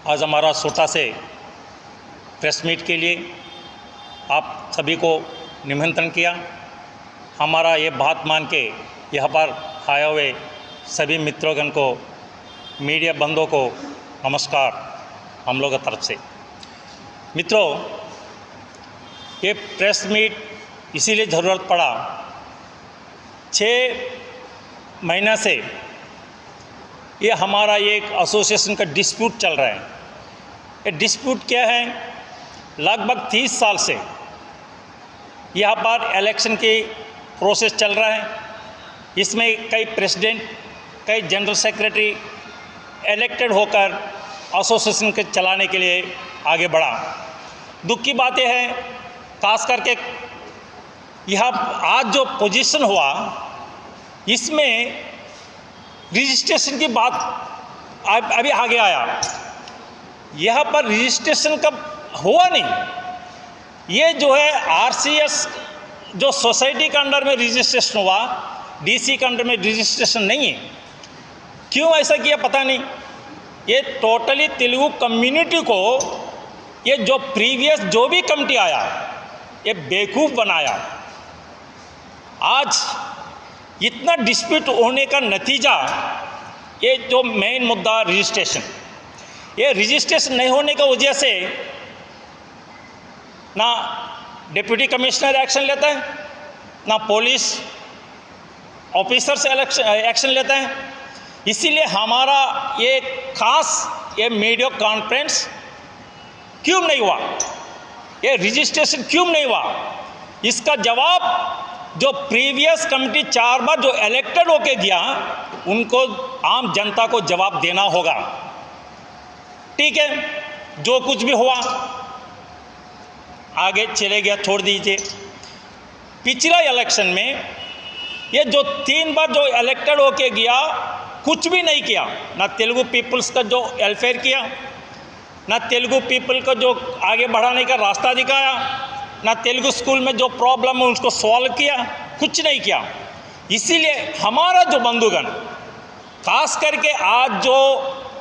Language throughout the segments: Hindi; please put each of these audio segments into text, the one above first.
आज हमारा छोटा से प्रेस मीट के लिए आप सभी को निमंत्रण किया। हमारा ये बात मान के यहाँ पर आए हुए सभी मित्रोगण को, मीडिया बंधुओं को नमस्कार हम लोगों की तरफ से। मित्रों, ये प्रेस मीट इसीलिए ज़रूरत पड़ा, 6 महीना से ये हमारा एक एसोसिएशन का डिस्प्यूट चल रहा है। ये डिस्प्यूट क्या है? लगभग 30 साल से यहाँ पर इलेक्शन की प्रोसेस चल रहा है। इसमें कई प्रेसिडेंट, कई जनरल सेक्रेटरी इलेक्टेड होकर एसोसिएशन के चलाने के लिए आगे बढ़ा। दुख की बात यह है, खास करके यह आज जो पोजीशन हुआ, इसमें रजिस्ट्रेशन की बात अभी आगे आया। यहाँ पर रजिस्ट्रेशन कब हुआ नहीं। ये जो है आरसीएस जो सोसाइटी के अंडर में रजिस्ट्रेशन हुआ, डीसी के अंडर में रजिस्ट्रेशन नहीं है। क्यों ऐसा किया पता नहीं। ये टोटली तेलुगु कम्युनिटी को ये जो प्रीवियस जो भी कमिटी आया, ये बेवकूफ़ बनाया। आज इतना डिस्प्यूट होने का नतीजा, ये जो मेन मुद्दा रजिस्ट्रेशन, ये रजिस्ट्रेशन नहीं होने की वजह से ना डिप्टी कमिश्नर एक्शन लेता है, ना पुलिस ऑफिसर्स एक्शन लेता है। इसीलिए हमारा ये खास ये मीडिया कॉन्फ्रेंस क्यों नहीं हुआ, ये रजिस्ट्रेशन क्यों नहीं हुआ, इसका जवाब जो प्रीवियस कमिटी 4 बार जो इलेक्टेड होके गया, उनको आम जनता को जवाब देना होगा। ठीक है, जो कुछ भी हुआ आगे चले गया, छोड़ दीजिए। पिछला इलेक्शन में ये जो 3 बार जो इलेक्टेड होके गया, कुछ भी नहीं किया। ना तेलुगु पीपल्स का जो वेलफेयर किया, ना तेलुगु पीपल को जो आगे बढ़ाने का रास्ता दिखाया, ना तेलुगु स्कूल में जो प्रॉब्लम है उसको सॉल्व किया, कुछ नहीं किया। इसीलिए हमारा जो बंधुगण, खास करके आज जो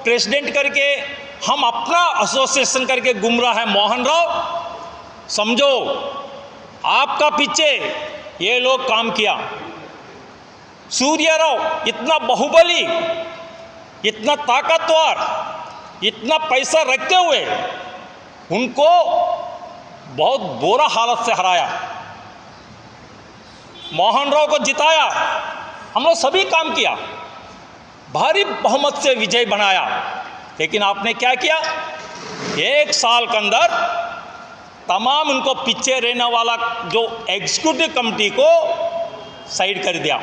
प्रेसिडेंट करके हम अपना एसोसिएशन करके गुमराह है मोहन राव, समझो आपका पीछे ये लोग काम किया। सूर्य राव इतना बाहुबली, इतना ताकतवर, इतना पैसा रखते हुए उनको बहुत बुरा हालत से हराया। मोहन राव को जिताया, हम लोग सभी काम किया, भारी बहुमत से विजय बनाया। लेकिन आपने क्या किया? 1 साल के अंदर तमाम उनको पीछे रहने वाला जो एग्जीक्यूटिव कमिटी को साइड कर दिया।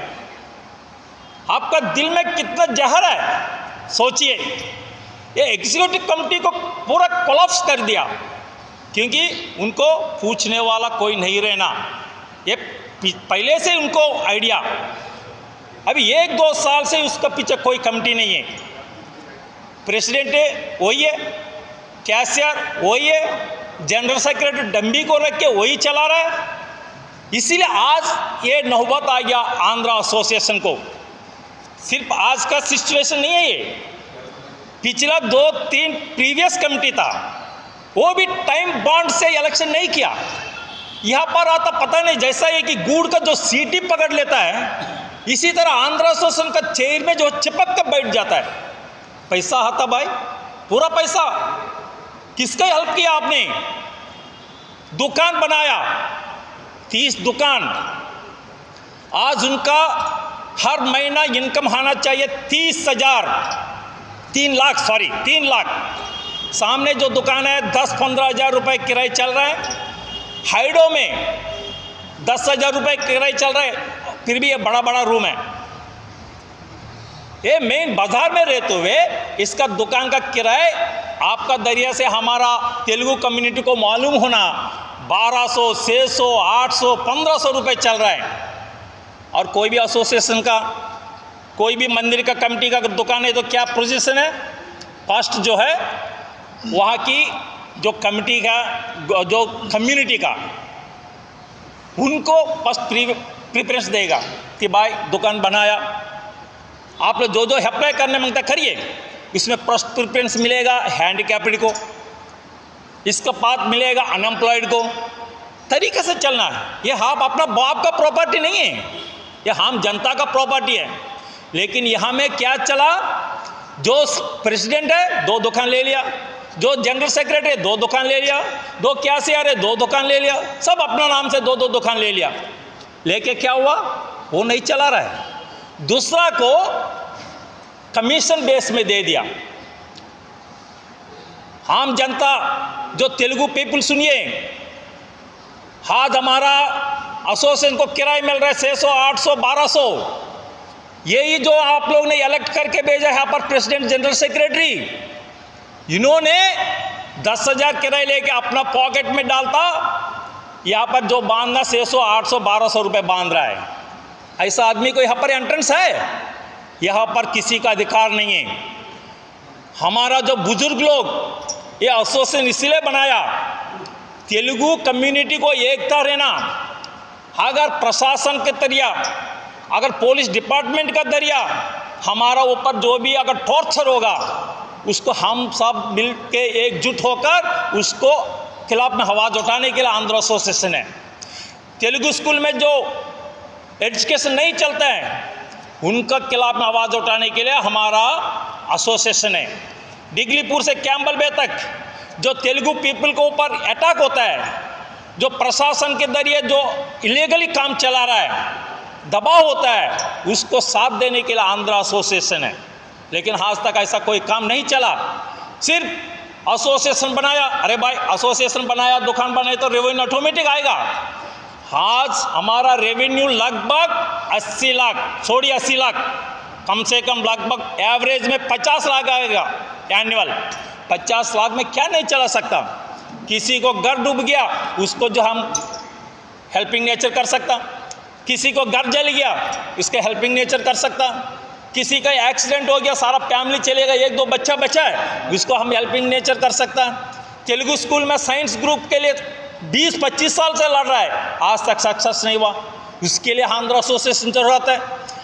आपका दिल में कितना जहर है सोचिए। ये एग्जीक्यूटिव कमिटी को पूरा कोलैप्स कर दिया, क्योंकि उनको पूछने वाला कोई नहीं रहना। ये पहले से उनको आइडिया, अभी 1-2 साल से उसका पीछे कोई कमिटी नहीं है। प्रेसिडेंट वही है, कैशियर वही है, जनरल सेक्रेटरी डंबी को रख के वही चला रहा है। इसीलिए आज ये नौबत आ गया आंध्रा एसोसिएशन को। सिर्फ आज का सिचुएशन नहीं है, ये पिछला 2-3 प्रीवियस कमिटी था, वो भी टाइम बॉन्ड से इलेक्शन नहीं किया। यहाँ पर आता पता नहीं, जैसा है कि गुड़ का जो सीटी पकड़ लेता है, इसी तरह आंध्र एसोसिएशन का चेयर में जो चिपक कर बैठ जाता है। पैसा आता भाई, पूरा पैसा। किसका हेल्प किया आपने? दुकान बनाया, 30 दुकान। आज उनका हर महीना इनकम आना चाहिए 3 लाख। सामने जो दुकान है 10-15 हज़ार रुपये किराए चल रहा है। हाइडो में 10,000 रुपये किराए चल रहा है, फिर भी ये बड़ा बड़ा रूम है। ये मेन बाजार में रहते हुए इसका दुकान का किराए आपका दरिया से हमारा तेलुगु कम्युनिटी को मालूम होना 1200, 600, 800, 1500 रुपये चल रहा है। और कोई भी एसोसिएशन का, कोई भी मंदिर का कमेटी का दुकान है तो क्या पोजीशन है? फर्स्ट जो है वहाँ की जो कमेटी का, जो कम्युनिटी का, उनको फर्स्ट प्रीफरेंस देगा कि भाई दुकान बनाया, आप लोग जो अप्लाई करने मांगता करिए, इसमें फर्स्ट प्रेफरेंस मिलेगा हैंडीकैप्ड को, इसका बाद मिलेगा अनएम्प्लॉयड को। तरीके से चलना है। ये हम अपना बाप का प्रॉपर्टी नहीं है, ये हम जनता का प्रॉपर्टी है। लेकिन यहाँ में क्या चला, जो प्रेसिडेंट है 2 दुकान ले लिया, जो जनरल सेक्रेटरी है 2 दुकान ले लिया, 2 कैशियर है 2 दुकान ले लिया, सब अपना नाम से 2-2 दुकान ले लिया। लेके क्या हुआ, वो नहीं चला रहा है, दूसरा को कमीशन बेस में दे दिया। आम जनता जो तेलुगु पीपल सुनिए, आज हमारा एसोसिएशन को किराए मिल रहा है 600, 800, 1200। यही जो आप लोग ने इलेक्ट करके भेजा है यहाँ पर प्रेसिडेंट जनरल सेक्रेटरी, इन्होंने 10,000 किराए लेके अपना पॉकेट में डालता, यहाँ पर जो बांधना 600, 800, 1200 रुपये बांध रहा है। ऐसा आदमी को यहाँ पर एंट्रेंस है? यहाँ पर किसी का अधिकार नहीं है। हमारा जो बुजुर्ग लोग ये एसोसिएशन इसलिए बनाया, तेलुगु कम्युनिटी को एकता रहना। अगर प्रशासन के जरिया, अगर पुलिस डिपार्टमेंट का जरिया हमारा ऊपर जो भी अगर टॉर्चर होगा, उसको हम सब मिल के एकजुट होकर उसको खिलाफ में आवाज़ उठाने के लिए आंध्र एसोसिएशन है। तेलुगु स्कूल में जो एजुकेशन नहीं चलता है, उनका खिलाफ में आवाज़ उठाने के लिए हमारा एसोसिएशन है। डिगलीपुर से कैंबल बे तक जो तेलुगु पीपल के ऊपर अटैक होता है, जो प्रशासन के जरिए जो इलीगली काम चला रहा है, दबाव होता है, उसको साथ देने के लिए आंध्र एसोसिएशन है। लेकिन आज तक ऐसा कोई काम नहीं चला। सिर्फ एसोसिएशन बनाया, अरे भाई एसोसिएशन बनाया, दुकान बनाई तो रेवेन्यू ऑटोमेटिक आएगा। आज हमारा रेवेन्यू लगभग 80 लाख, छोड़िए 80 लाख, कम से कम लगभग एवरेज में 50 लाख आएगा एनुअल। 50 लाख में क्या नहीं चला सकता। किसी को घर डूब गया, उसको जो हम हेल्पिंग नेचर कर सकता, किसी को घर जल गया, इसके हेल्पिंग नेचर कर सकता, किसी का एक्सीडेंट हो गया, सारा फैमिली चलेगा, 1-2 बच्चा बचा है, उसको हम हेल्पिंग नेचर कर सकता। तेलुगु स्कूल में साइंस ग्रुप के लिए 20-25 साल से लड़ रहा है, आज तक सक्सेस नहीं हुआ। उसके लिए आंध्र एसोसिएशन जरूरत है।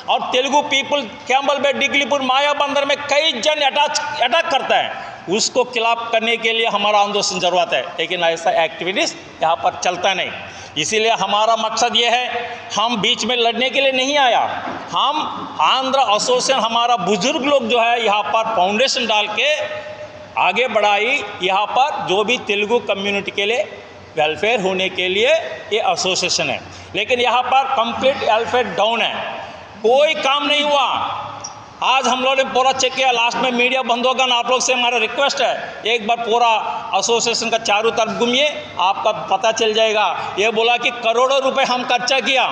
और तेलुगु पीपल कैंबल बे, डिगलीपुर, माया बंदर में कई जन अटैक करता है, उसको खिलाफ करने के लिए हमारा आंदोलन जरूरत है। लेकिन ऐसा एक्टिविटीज़ यहाँ पर चलता नहीं। इसीलिए हमारा मकसद ये है, हम बीच में लड़ने के लिए नहीं आया। हम आंध्र एसोसिएशन, हमारा बुजुर्ग लोग जो है यहाँ पर फाउंडेशन डाल के आगे बढ़ाई। यहाँ पर जो भी तेलुगु कम्युनिटी के लिए वेलफेयर होने के लिए ये एसोसिएशन है। लेकिन यहाँ पर कंप्लीट वेलफेयर डाउन है, कोई काम नहीं हुआ। आज हम लोगों ने पूरा चेक किया, लास्ट में मीडिया बंधुगण आप लोग से हमारा रिक्वेस्ट है, एक बार पूरा एसोसिएशन का चारों तरफ घूमिए, आपका पता चल जाएगा। ये बोला कि करोड़ों रुपए हम खर्चा किया,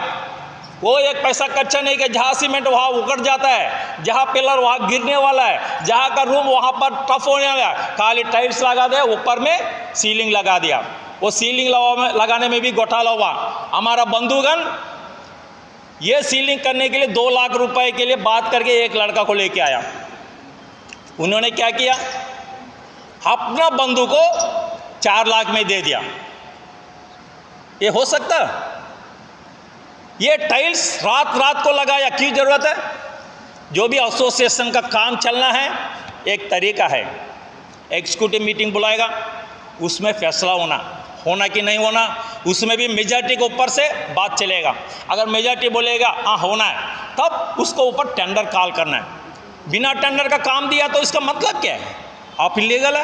वो एक पैसा खर्चा नहीं किया। जहाँ सीमेंट वहाँ उकड़ जाता है, जहाँ पिलर वहाँ गिरने वाला है, जहाँ का रूम वहाँ पर टफ होने वाला है, खाली टाइल्स लगा दिया, ऊपर में सीलिंग लगा दिया। वो सीलिंग लगाने में भी घोटाला हुआ। हमारा बंधुगण ये सीलिंग करने के लिए 2 लाख रुपए के लिए बात करके एक लड़का को लेके आया। उन्होंने क्या किया, अपना बंधु को 4 लाख में दे दिया। ये हो सकता? ये टाइल्स रात को लगाया, क्यों जरूरत है? जो भी एसोसिएशन का काम चलना है, एक तरीका है, एग्जीक्यूटिव मीटिंग बुलाएगा, उसमें फैसला होना कि नहीं होना, उसमें भी मेजॉरिटी के ऊपर से बात चलेगा। अगर मेजॉरिटी बोलेगा हाँ होना है, तब उसको ऊपर टेंडर कॉल करना है। बिना टेंडर का काम दिया तो इसका मतलब क्या है? आप इलीगल है,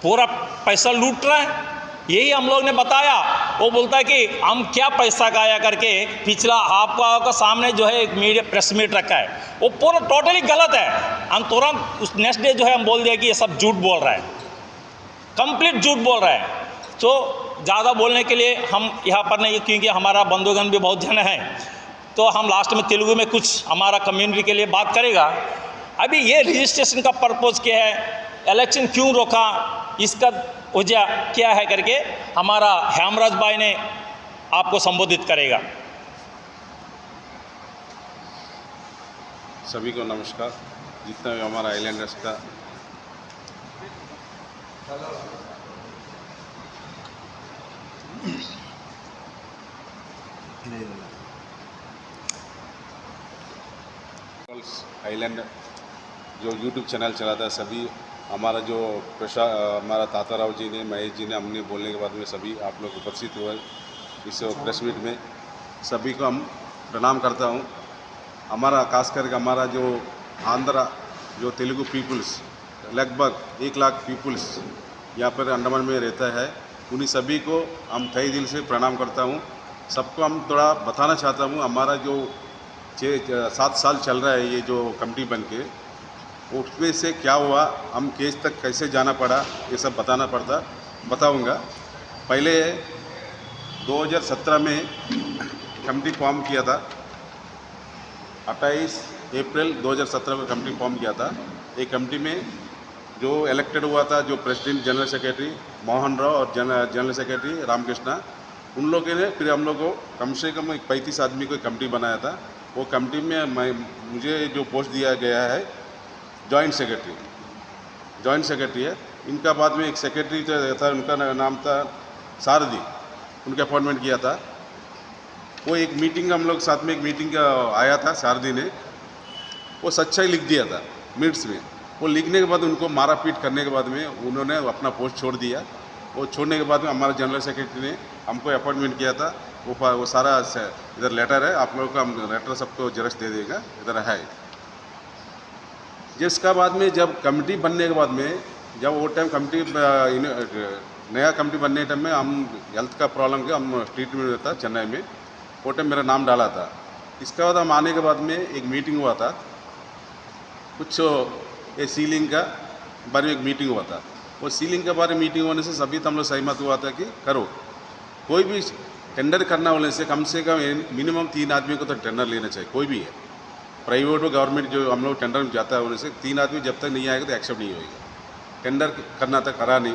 पूरा पैसा लूट रहा है। यही हम लोग ने बताया। वो बोलता है कि हम क्या पैसा गाया करके, पिछला आपका सामने जो है एक मीडिया प्रेस मीट रखा है, वो पूरा टोटली गलत है। हम तुरंत उस नेक्स्ट डे जो है हम बोल दिया कि ये सब झूठ बोल रहा है, कंप्लीट झूठ बोल रहा है। तो ज़्यादा बोलने के लिए हम यहाँ पर नहीं, क्योंकि हमारा बंधुगण भी बहुत जन हैं, तो हम लास्ट में तेलुगु में कुछ हमारा कम्युनिटी के लिए बात करेगा। अभी ये रजिस्ट्रेशन का पर्पज़ क्या है, इलेक्शन क्यों रोका, इसका वजह क्या है करके हमारा हेमराज भाई ने आपको संबोधित करेगा। सभी को नमस्कार। जितना भी हमारा आइलैंडर्स का आइलैंड जो यूट्यूब चैनल चलाता है सभी, हमारा जो हमारा ताताराव जी ने, महेश जी ने, हमने बोलने के बाद में सभी आप लोग उपस्थित हुए इस प्रेस मीट में, सभी को हम प्रणाम करता हूँ। हमारा खास करके हमारा जो आंध्रा जो तेलुगु पीपल्स लगभग 1 लाख पीपल्स यहाँ पर अंडमान में रहता है, उन्हीं सभी को हम तहे दिल से प्रणाम करता हूँ। सबको हम थोड़ा बताना चाहता हूँ, हमारा जो 7 साल चल रहा है ये जो कमेटी बन के, उसमें से क्या हुआ, हम केस तक कैसे जाना पड़ा, ये सब बताऊँगा। पहले 2017 में कमेटी फॉर्म किया था, 28 अप्रैल 2017 को कमेटी फॉर्म किया था। एक कमेटी में जो इलेक्टेड हुआ था, जो president general secretary Mohan Rao और जनरल सेक्रेटरी रामकृष्णा, उन लोगों ने फिर हम लोग को कम से कम 35 आदमी को कमेटी बनाया था। वो कमेटी में मुझे जो पोस्ट दिया गया है जॉइंट सेक्रेटरी है। इनका बाद में एक सेक्रेटरी था, उनका नाम था सारदी, उनका अपॉइंटमेंट किया था। वो एक मीटिंग हम लोग साथ में एक मीटिंग आया था, सारदी ने वो सच्चाई लिख दिया था मिनट्स में। वो लिखने के बाद उनको मारा पीट करने के बाद में उन्होंने अपना पोस्ट छोड़ दिया। वो छोड़ने के बाद में हमारा जनरल सेक्रेटरी ने हमको अपॉइंटमेंट किया था। वो सारा इधर लेटर है, आप लोगों का हम लेटर सबको जेरॉक्स दे देगा, इधर है। जिसका बाद में जब कमेटी बनने के बाद में, जब वो टाइम कमेटी नया कमेटी बनने टाइम में हम हेल्थ का प्रॉब्लम के हम ट्रीटमेंट में था चेन्नई में, वो टाइम मेरा नाम डाला था। इसके बाद हम आने के बाद में एक मीटिंग हुआ था, कुछ ये सीलिंग का बारे में एक मीटिंग हुआ था। वो सीलिंग के बारे में मीटिंग होने से सभी हम लोग सहमत हुआ था कि करो, कोई भी टेंडर करना होने से कम मिनिमम 3 आदमी को तो टेंडर लेना चाहिए, कोई भी है, प्राइवेट हो गवर्नमेंट। जो हम लोग टेंडर में जाता है होने से 3 आदमी जब तक नहीं आएगा तो एक्सेप्ट नहीं होएगा। टेंडर करना था, करा नहीं।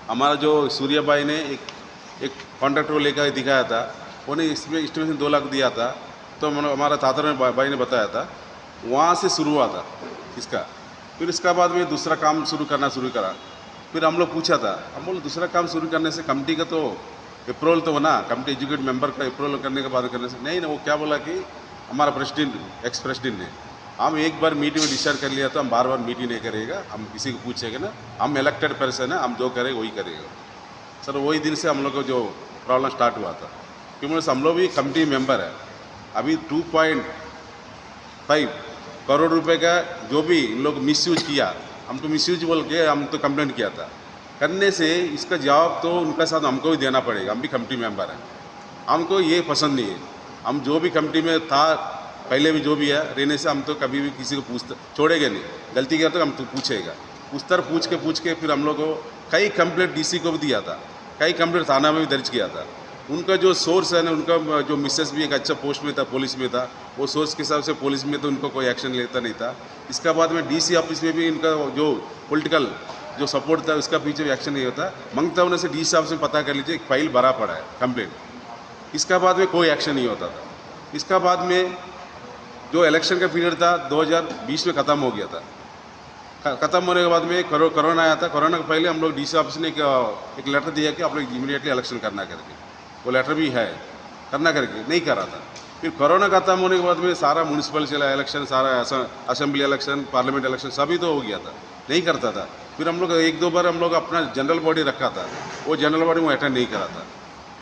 हमारा जो सूर्या भाई ने एक कॉन्ट्रैक्टर को लेकर दिखाया था, उन्हें इसमें एस्टिमेशन 2 लाख दिया था। तो हमारा तातर भाई ने बताया था, वहाँ से शुरू हुआ था इसका। फिर इसका बाद में दूसरा काम शुरू करा। फिर हम लोग पूछा था, हम बोले दूसरा काम शुरू करने से कमेटी का तो अप्रूवल तो होना, कमेटी एजुकेट मेंबर का अप्रूवल करने के बाद करने से नहीं ना। वो क्या बोला कि हमारा प्रेसिडेंट एक्स प्रेसिडेंट ने, हम एक बार मीटिंग में डिसाइड कर लिया तो हम बार मीटिंग नहीं करेगा, हम किसी को पूछेगा ना, हम इलेक्टेड पर्सन है, हम जो करेंगे वही करेगा। सर वही दिन से हम लोग को जो प्रॉब्लम स्टार्ट हुआ था, क्योंकि हम लोग भी कमेटी मेंबर है। अभी 2.5 करोड़ रुपए का जो भी इन लोग मिसयूज किया, हम तो मिसयूज बोल के हम तो कंप्लेंट किया था। करने से इसका जवाब तो उनका साथ हमको भी देना पड़ेगा, हम भी कमेटी मेंबर हैं। हमको ये पसंद नहीं है, हम जो भी कमेटी में था पहले भी जो भी है रहने से, हम तो कभी भी किसी को छोड़ेंगे नहीं। गलती किया तो हम तो पूछेगा, पूछ के फिर हम लोग को कई कंप्लेंट डीसी को भी दिया था, कई कंप्लेंट थाना में भी दर्ज किया था। उनका जो सोर्स है ना, उनका जो मिसेस भी एक अच्छा पोस्ट में था, पुलिस में था, वो सोर्स के हिसाब से पुलिस में तो उनको कोई एक्शन लेता नहीं था। इसका बाद में डीसी ऑफिस में भी इनका जो पॉलिटिकल जो सपोर्ट था उसका पीछे भी एक्शन नहीं होता। मांगता होने से डीसी ऑफिस में पता कर लीजिए, एक फाइल भरा पड़ा है कंप्लेंट, इसका बाद में कोई एक्शन नहीं होता था। इसका बाद में जो इलेक्शन का पीरियड था 2020 में ख़त्म हो गया था। ख़त्म होने के बाद में कोरोना आया था। कोरोना के पहले हम लोग डीसी ऑफिस ने एक लेटर दिया कि आप लोग इमीडिएटली इलेक्शन करना करके, वो लेटर भी है करना करके, नहीं करा था। फिर कोरोना खत्म होने के बाद में सारा म्यूनसिपल चला इलेक्शन, सारा असेंबली इलेक्शन, पार्लियामेंट इलेक्शन सभी तो हो गया था, नहीं करता था। फिर हम लोग 1-2 बार हम लोग अपना जनरल बॉडी रखा था, वो जनरल बॉडी में अटेंड नहीं करा था।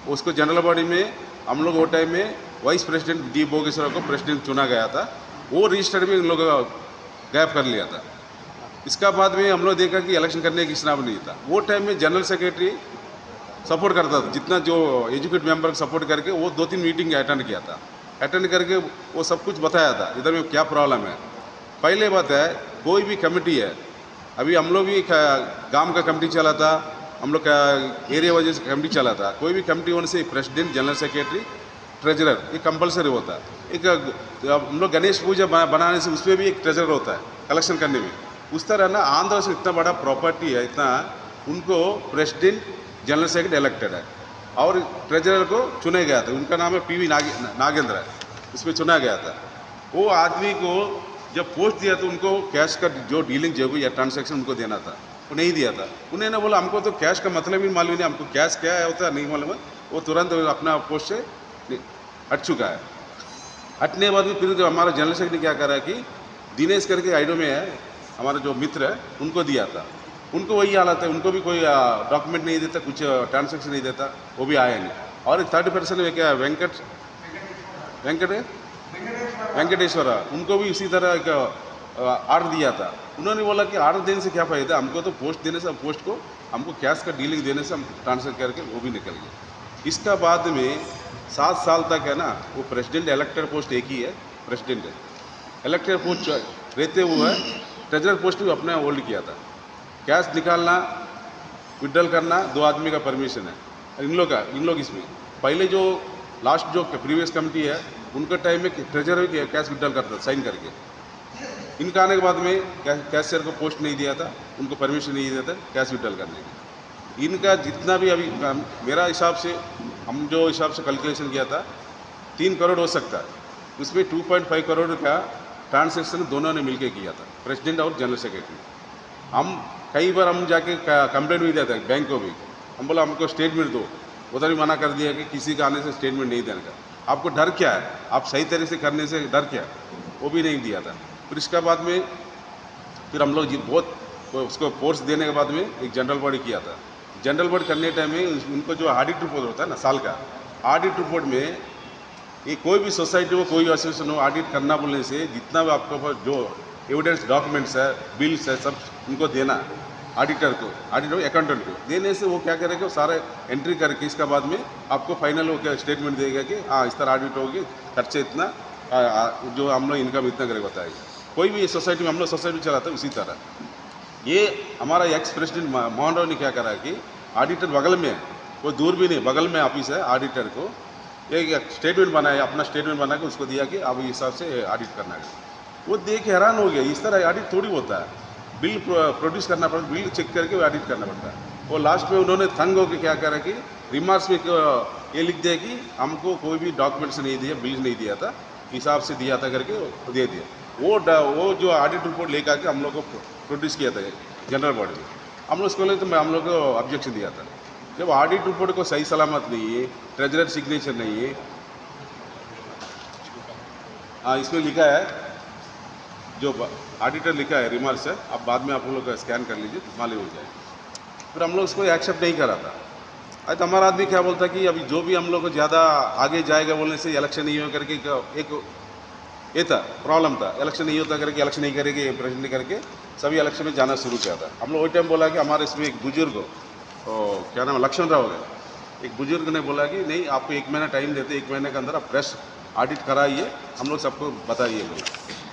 उसको जनरल बॉडी में हम लोग वो टाइम में वाइस प्रेसिडेंट डी बोगेश्वर को प्रेसिडेंट चुना गया था, वो रजिस्टर भी इन लोग गायब कर लिया था। इसका बाद में हम लोग देखा कि इलेक्शन करने की चुनाव नहीं था। वो टाइम में जनरल सेक्रेटरी सपोर्ट करता था, जितना जो एजुकेट मेंबर सपोर्ट करके वो 2-3 मीटिंग अटेंड किया था। अटेंड करके वो सब कुछ बताया था, इधर में क्या प्रॉब्लम है। पहले बात है, कोई भी कमेटी है, अभी हम लोग भी गांव का कमेटी चला था, हम लोग का एरिया वजह से कमेटी चला था। कोई भी कमेटी होने से प्रेसिडेंट, जनरल सेक्रेटरी, ट्रेजरर ये कंपलसरी होता है। एक हम लोग गणेश पूजा बनाने से उसमें भी एक ट्रेजरर होता है कलेक्शन करने में। उस तरह ना आंध्र से इतना बड़ा प्रॉपर्टी है, इतना उनको प्रेसिडेंट, जनरल सेक्रेटरी इलेक्टेड है और ट्रेजरर को चुना गया था, उनका नाम है PV नागेंद्र है, इसमें चुना गया था। वो आदमी को जब पोस्ट दिया तो उनको कैश का जो डीलिंग जो भी या ट्रांसैक्शन उनको देना था, वो नहीं दिया था। उन्होंने बोला हमको तो कैश का मतलब ही मालूम नहीं, हमको कैश क्या होता है नहीं मालूम है। वो तुरंत अपना पोस्ट से हट चुका है। हटने के बाद भी फिर जो हमारा जनरल सेक्रेटरी क्या करा कि दिनेश करके आइडो में है, हमारे जो मित्र है उनको दिया था, उनको वही हालत है, उनको भी कोई डॉक्यूमेंट नहीं देता, कुछ ट्रांसैक्शन नहीं देता, वो भी आया नहीं। और 30% में क्या वेंकटेश्वर उनको भी इसी तरह एक आर्डर दिया था। उन्होंने बोला कि आर्डर देने से क्या फ़ायदा, हमको तो पोस्ट देने से, पोस्ट को हमको कैश का डीलिंग देने से हम ट्रांसफर करके वो भी निकल गए। इसका बाद में 7 साल तक है ना, वो प्रेसिडेंट इलेक्टेड पोस्ट एक ही है, प्रेसिडेंट है इलेक्टेड पोस्ट रहते हुए ट्रेजरर पोस्ट भी अपने होल्ड किया था। कैश निकालना विड्रॉल करना 2 आदमी का परमिशन है इन लोग इसमें। पहले जो लास्ट जो प्रीवियस कमेटी है उनके टाइम में ट्रेजरर भी कैश विड्रॉल करता था साइन करके। इनका आने के बाद में कैशियर को पोस्ट नहीं दिया था, उनको परमिशन नहीं दिया था कैश विड्रॉल करने की। इनका जितना भी अभी मेरा हिसाब से, हम जो हिसाब से कैलकुलेशन किया था 3 करोड़ हो सकता है, उसमें 2.5 करोड़ का ट्रांसैक्शन दोनों ने मिलकर किया था, प्रेसिडेंट और जनरल सेक्रेटरी। हम कई बार हम जाके कंप्लेंट भी दिया था बैंक को भी, हम बोला हमको स्टेटमेंट दो, उधर भी मना कर दिया कि किसी का आने से स्टेटमेंट नहीं देने का। आपको डर क्या है, आप सही तरह से करने से डर क्या है, वो भी नहीं दिया था। फिर इसके बाद में फिर हम लोग बहुत उसको फोर्स देने के बाद में एक जनरल बॉडी किया था। जनरल बॉडी करने टाइम में उनको जो ऑडिट रिपोर्ट होता है ना साल का, ऑडिट रिपोर्ट में ये कोई भी सोसाइटी हो, कोई एसोसिएशन हो, ऑडिट करना बोलने से जितना भी आपके पास जो एविडेंस डॉक्यूमेंट्स है, बिल्स है, सब उनको देना ऑडिटर को, ऑडिटर अकाउंटेंट को देने से वो क्या करेगा, सारे एंट्री करके इसका बाद में आपको फाइनल होकर स्टेटमेंट देगा कि हाँ इस तरह ऑडिट होगी, खर्चे इतना, जो हम लोग इनकम इतना करके बताएगा। कोई भी सोसाइटी में हम लोग सोसाइटी चलाते हैं उसी तरह। ये हमारा एक्स प्रेसिडेंट मोहन राव ने क्या करा कि ऑडिटर बगल में, कोई दूर भी नहीं, बगल में ऑफिस है, ऑडिटर को एक स्टेटमेंट बनाया, अपना स्टेटमेंट बना के उसको दिया कि अब इस हिसाब से ऑडिट करना है। वो देख के हैरान हो गया, इस तरह ऑडिट थोड़ी होता है, बिल प्रोड्यूस करना पड़ता है, बिल चेक करके ऑडिट करना पड़ता है। वो लास्ट में उन्होंने तंग होकर क्या करा कि रिमार्क्स में ये लिख दिया कि हमको कोई भी डॉक्यूमेंट्स नहीं दिया, बिल नहीं दिया था, हिसाब से दिया था करके दे दिया। वो जो ऑडिट रिपोर्ट लेकर के हम लोग को प्रोड्यूस किया था जनरल बॉडी में, हम लोग उसको तो हम लोग को ऑब्जेक्शन दिया था। जब ऑडिट रिपोर्ट को सही सलामत नहीं है, ट्रेजरर सिग्नेचर नहीं है, हाँ इसमें लिखा है, जो ऑडिटर लिखा है रिमार्क्स है, अब बाद में आप लोग स्कैन कर लीजिए तो मालूम हो जाएगा। फिर हम लोग उसको एक्सेप्ट नहीं करा था। तो हमारा आदमी क्या बोलता कि अभी जो भी हम लोग को ज़्यादा आगे जाएगा बोलने से इलेक्शन नहीं हो करके एक ये था प्रॉब्लम था, इलेक्शन नहीं होता करके, इलेक्शन नहीं करेंगे प्रेसिडेंट करके सभी इलेक्शन में जाना शुरू किया था। हम लोग वही टाइम बोला कि हमारे इसमें एक बुजुर्ग तो क्या नाम है, लक्ष्मण राव है, एक बुजुर्ग ने बोला कि नहीं आपको 1 महीना टाइम देते, 1 महीने के अंदर आप फ्रेश ऑडिट कराइए, हम लोग सबको बताइए बोला।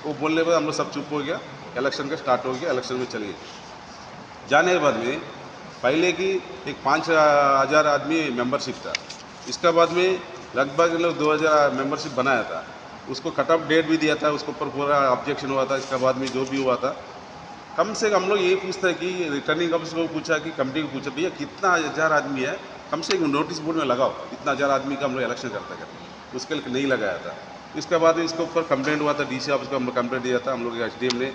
वो बोलने के बाद हम लोग सब चुप हो गया, इलेक्शन का स्टार्ट हो गया, इलेक्शन में चले गए। जाने के बाद में पहले की एक 5,000 आदमी मेंबरशिप था, इसका बाद में लगभग लोग 2,000 मेंबरशिप बनाया था, उसको कट ऑफ डेट भी दिया था, उसके ऊपर पूरा ऑब्जेक्शन हुआ था। इसका बाद में जो भी हुआ था, कम से कम हम लोग ये पूछते हैं कि रिटर्निंग ऑफिसर को पूछा कि कमेटी को पूछा भैया कितना 1,000 आदमी है, कम से कम नोटिस बोर्ड में लगाओ, इतना 1,000 आदमी का हम लोग इलेक्शन करते करते, उसके लिए नहीं लगाया था। इसके बाद इसके ऊपर कंप्लेंट हुआ था, डीसी ऑफिस को हम लोग कंप्लेंट दिया था, हम लोग एसडीएम ने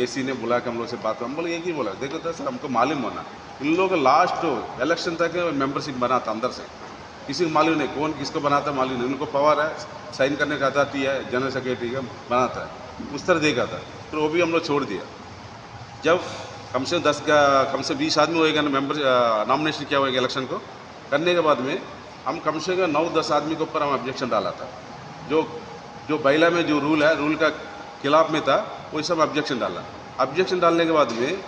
एसी ने बुला के हम लोग से बात, हम बोले एक ही बोला, देखो था सर हमको मालूम होना, इन लोगों का लास्ट इलेक्शन तक मेंबरशिप बना था अंदर से, किसी को मालूम नहीं कौन किसको बनाता मालूम नहीं, उनको पावर है, साइन करने का अथॉरिटी है, जनरल सेक्रेटरी का बनाता है, उस तरह देखा था। फिर वो भी हम लोग छोड़ दिया। जब कम से 20 आदमी होएगा ना मेंबर नॉमिनेशन किया होगा इलेक्शन को करने के बाद में, हम कम से कम 9-10 आदमी के ऊपर हम ऑब्जेक्शन डाला था, जो बैला में जो रूल है, रूल का खिलाफ में था, वो सब ऑब्जेक्शन डाला। ऑब्जेक्शन डालने के बाद में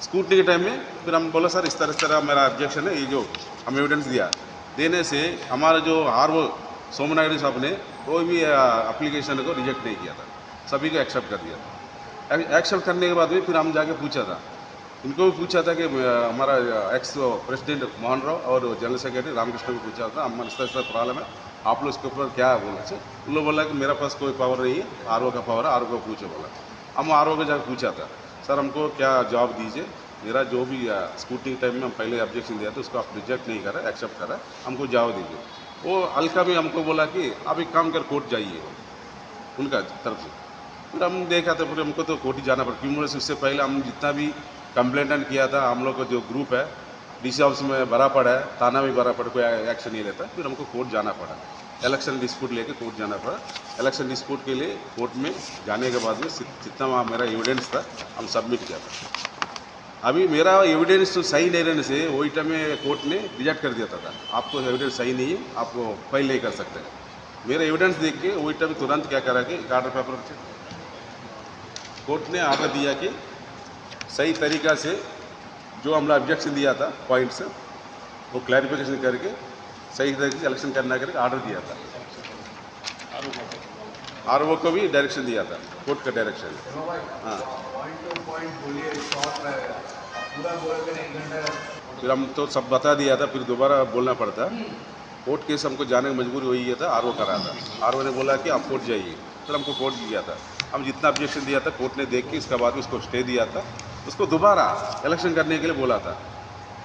स्कूटनी के टाइम में फिर हम बोला सर इस तरह मेरा ऑब्जेक्शन है, ये जो हम एविडेंस दिया देने से हमारा जो आरओ सोमनायुडू साहब ने कोई भी एप्लीकेशन को रिजेक्ट नहीं किया था, सभी को एक्सेप्ट कर दिया था। एक्सेप्ट करने के बाद में फिर हम जाके पूछा था, इनको भी पूछा था कि हमारा एक्स प्रेसिडेंट मोहन राव और जनरल सेक्रेटरी रामकृष्ण को पूछा था, हम इस तरह प्रॉब्लम है, आप लोग इसके ऊपर क्या बोले से, उन लोग बोला कि मेरा पास कोई पावर नहीं है, आरओ का पावर है, आरओ को पूछो बोला। हम आरओ को जाकर पूछा था, सर हमको क्या जवाब दीजिए, मेरा जो भी स्कूटनी टाइम में हम पहले ऑब्जेक्शन दिया था उसको आप रिजेक्ट नहीं करा, एक्सेप्ट करा, हमको जवाब दीजिए। वो हल्का भी हमको बोला कि आप एक काम कर कोर्ट जाइए उनका तरफ से। फिर हम देखा था, फिर हमको तो कोर्ट ही जाना पड़ा, क्योंकि उससे पहले हम जितना भी कंप्लेंट किया था, हम लोग का जो ग्रुप है डीसी ऑफिस में भरा पड़ा है, थाना भी भरा पड़ा, कोई एक्शन नहीं लेता, फिर हमको कोर्ट जाना पड़ा। इलेक्शन डिस्प्यूट लेके कोर्ट जाना पड़ा। इलेक्शन डिस्प्यूट के लिए कोर्ट में जाने के बाद में जितना मेरा एविडेंस था हम सबमिट किया था। अभी मेरा एविडेंस तो सही नहीं रहने से वही टाइम में कोर्ट ने रिजेक्ट कर दिया था, आपको एविडेंस सही नहीं है, आपको फाइल नहीं कर सकते। मेरा एविडेंस देख के वही टाइम तुरंत क्या करा कि ऑर्डर पेपर कोर्ट ने ऑर्डर दिया कि सही तरीक़ा से जो हमने ऑब्जेक्शन दिया था पॉइंट्स वो क्लैरिफिकेशन करके सही तरीके से इलेक्शन करना करके ऑर्डर दिया था। आरओ को भी डायरेक्शन दिया था, कोर्ट का डायरेक्शन। हाँ, फिर हम तो सब बता दिया था, फिर दोबारा बोलना पड़ता। कोर्ट केस हमको जाने की मजबूरी हुई है था, आरओ करा था। आरओ ने बोला कि आप कोर्ट जाइए, फिर हमको कोर्ट किया था। हम जितना ऑब्जेक्शन दिया था कोर्ट ने देख के इसके बाद में उसको स्टे दिया था, उसको दोबारा इलेक्शन करने के लिए बोला था।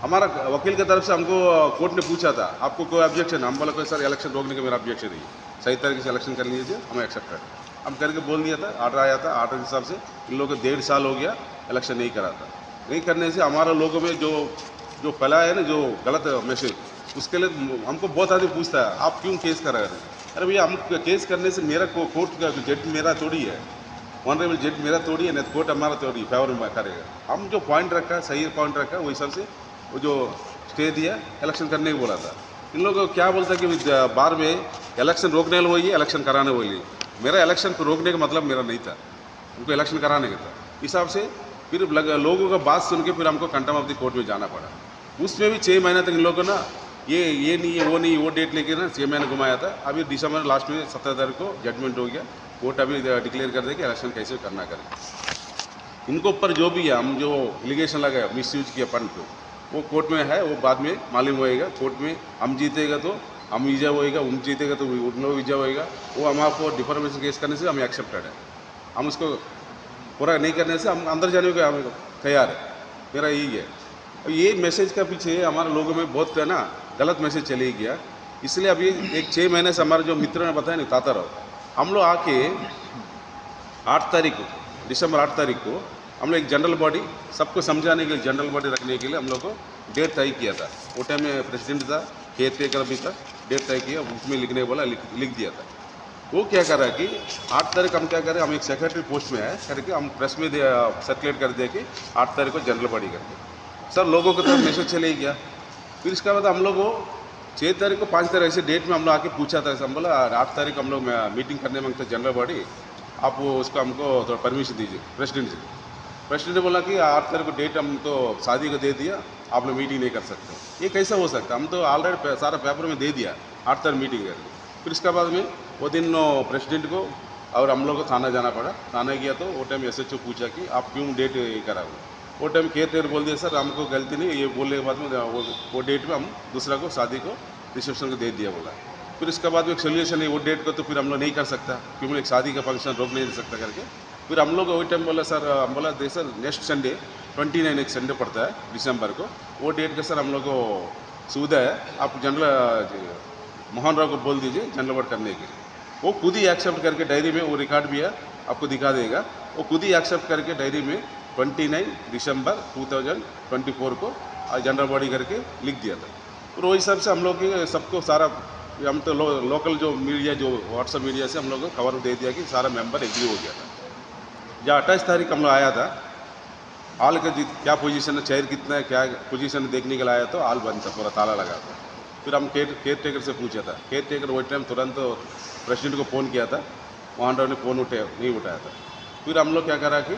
हमारा वकील की तरफ से हमको कोर्ट ने पूछा था आपको कोई ऑब्जेक्शन, हम बोला कोई सर इलेक्शन रोकने का मेरा ऑब्जेक्शन नहीं, सही तरीके से इलेक्शन कर लीजिए, हम एक्सेप्ट करें। हम करके बोल दिया था, ऑर्डर आया था, ऑर्डर के हिसाब से इन लोगों को 1.5 साल हो गया इलेक्शन नहीं करा था। नहीं करने से हमारा लोगों में जो फैला है ना जो गलत मैसेज, उसके लिए हमको बहुत आदमी पूछता है आप क्यों केस करा रहे हैं। अरे भैया हम केस करने से मेरा कोर्ट का जज मेरा थोड़ी है, ऑनरेबल जज मेरा थोड़ी है, नहीं कोर्ट हमारा थोड़ी फेवर में करेगा। हम जो पॉइंट रखा सही पॉइंट रखा वो हिसाब से वो जो स्टे दिया इलेक्शन करने को बोला था। इन लोगों को क्या बोलता कि बार में इलेक्शन रोकने वाले वही है, इलेक्शन कराने वाली। मेरा इलेक्शन को रोकने का मतलब मेरा नहीं था, उनको इलेक्शन कराने का था। हिसाब से फिर लोगों का बात सुन के फिर हमको कंटेम्प्ट ऑफ द कोर्ट में जाना पड़ा। उसमें भी 6 महीने तक इन लोगों को ना ये नहीं है वो नहीं वो डेट लेके ना 6 महीने घुमाया था। अभी दिसंबर लास्ट में 17 तारीख को जजमेंट हो गया, कोर्ट अभी डिक्लेयर कर दे कि इलेक्शन कैसे करना करें। इनको ऊपर जो भी है हम जो एलिगेशन लगाया मिस यूज किया फंड को, वो कोर्ट में है, वो बाद में मालूम होएगा। कोर्ट में हम जीतेगा तो हम ईजा होएगा, उन जीतेगा तो उन लोग ईजा होएगा। वो हम आपको डिफॉर्मेशन केस करने से हम एक्सेप्टेड है, हम उसको पूरा नहीं करने से हम अंदर जाने को हम तैयार है। मेरा यही है। ये मैसेज का पीछे हमारे लोगों में बहुत है ना गलत मैसेज चले गया, इसलिए अभी एक 6 महीने से हमारे जो मित्र ने बताया नहीं ताता रहो, हम लोग आके 8 तारीख को दिसंबर 8 तारीख को हम लोग एक जनरल बॉडी सबको समझाने के लिए जनरल बॉडी रखने के लिए हम लोग को डेट तय किया था। वो टाइम में प्रेसिडेंट था, केयर टेकर भी था, डेट तय किया, उसमें लिखने बोला लिख दिया था। वो क्या करा कि 8 तारीख हम क्या करें, हम एक सेक्रेटरी पोस्ट में है करके हम प्रेस में सर्कुलेट कर दिया कि 8 तारीख को जनरल बॉडी करके सर लोगों को तो मैसेज चले ही गया। फिर इसके बाद हम लोग को 6 तारीख को 5 तारीख ऐसे डेट में हम लोग आके पूछा था, हम बोला 8 तारीख हम लोग मीटिंग करने में था जनरल बॉडी, आप वो उसको हमको थोड़ा परमिशन दीजिए प्रेसिडेंट से। प्रेसिडेंट ने बोला कि 8 तारीख को डेट हम तो शादी को दे दिया, आप लोग मीटिंग नहीं कर सकते। ये कैसा हो सकता, हम तो ऑलरेडी सारा पेपर में दे दिया 8 तारीख मीटिंग करके। फिर इसके बाद में वो दिन प्रेसिडेंट को और हम लोग को थाना जाना पड़ा। थाना गया तो वो टाइम SHO पूछा कि आप क्यों डेट करा हुआ। वो टाइम केयर टेकर बोल दिया सर हमको गलती नहीं, ये बोलने के बाद में वो डेट में हम दूसरा को शादी को रिसेप्शन को दे दिया बोला। फिर इसके बाद में एक सोल्यूशन है, वो डेट को तो फिर हम लोग नहीं कर सकता क्योंकि एक शादी का फंक्शन रोक नहीं दे सकता करके। फिर हम लोग वही टाइम बोला सर, हम बोला दे सर नेक्स्ट संडे 29 एक संडे पड़ता है दिसंबर को, वो डेट का सर हम लोग को सुविधा है, आप जनरल मोहन राव को बोल दीजिए जनरल बोर्ड करने के लिए। वो खुद ही एक्सेप्ट करके डायरी में वो रिकॉर्ड भी है आपको दिखा देगा, वो खुद ही एक्सेप्ट करके डायरी में 29 दिसंबर 2024 को जनरल बॉडी करके लिख दिया था। तो वही हिसाब से हम लोग सबको सारा हम तो लोकल जो मीडिया जो व्हाट्सएप मीडिया से हम लोग को खबर दे दिया कि सारा मेंबर एग्री हो गया था। जहाँ 28 तारीख हम लोग आया था, हाल का क्या पोजीशन है, चेयर कितना है, क्या पोजीशन देखने के लिए आया तो हाल बंद था, पूरा ताला लगा था। फिर हम केयर टेकर से पूछा था, केयर टेकर वो टाइम तुरंत प्रेसिडेंट को फ़ोन किया था, मोहन राव ने फ़ोन नहीं उठाया था। फिर हम लोग क्या करा कि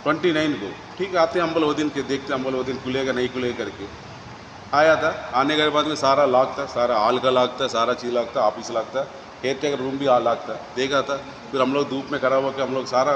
29 को ठीक आते हम बोले वो दिन के देखते हम बोले वो दिन खुलेगा नहीं खुलेगा करके आया था। आने के बाद में सारा लॉक था, सारा हॉल का लॉक था, सारा चीज़ लॉक था, ऑफिस लॉक था, केयर टेकर रूम भी लॉक था, देखा था। फिर हम लोग धूप में खड़ा हुआ कि हम लोग सारा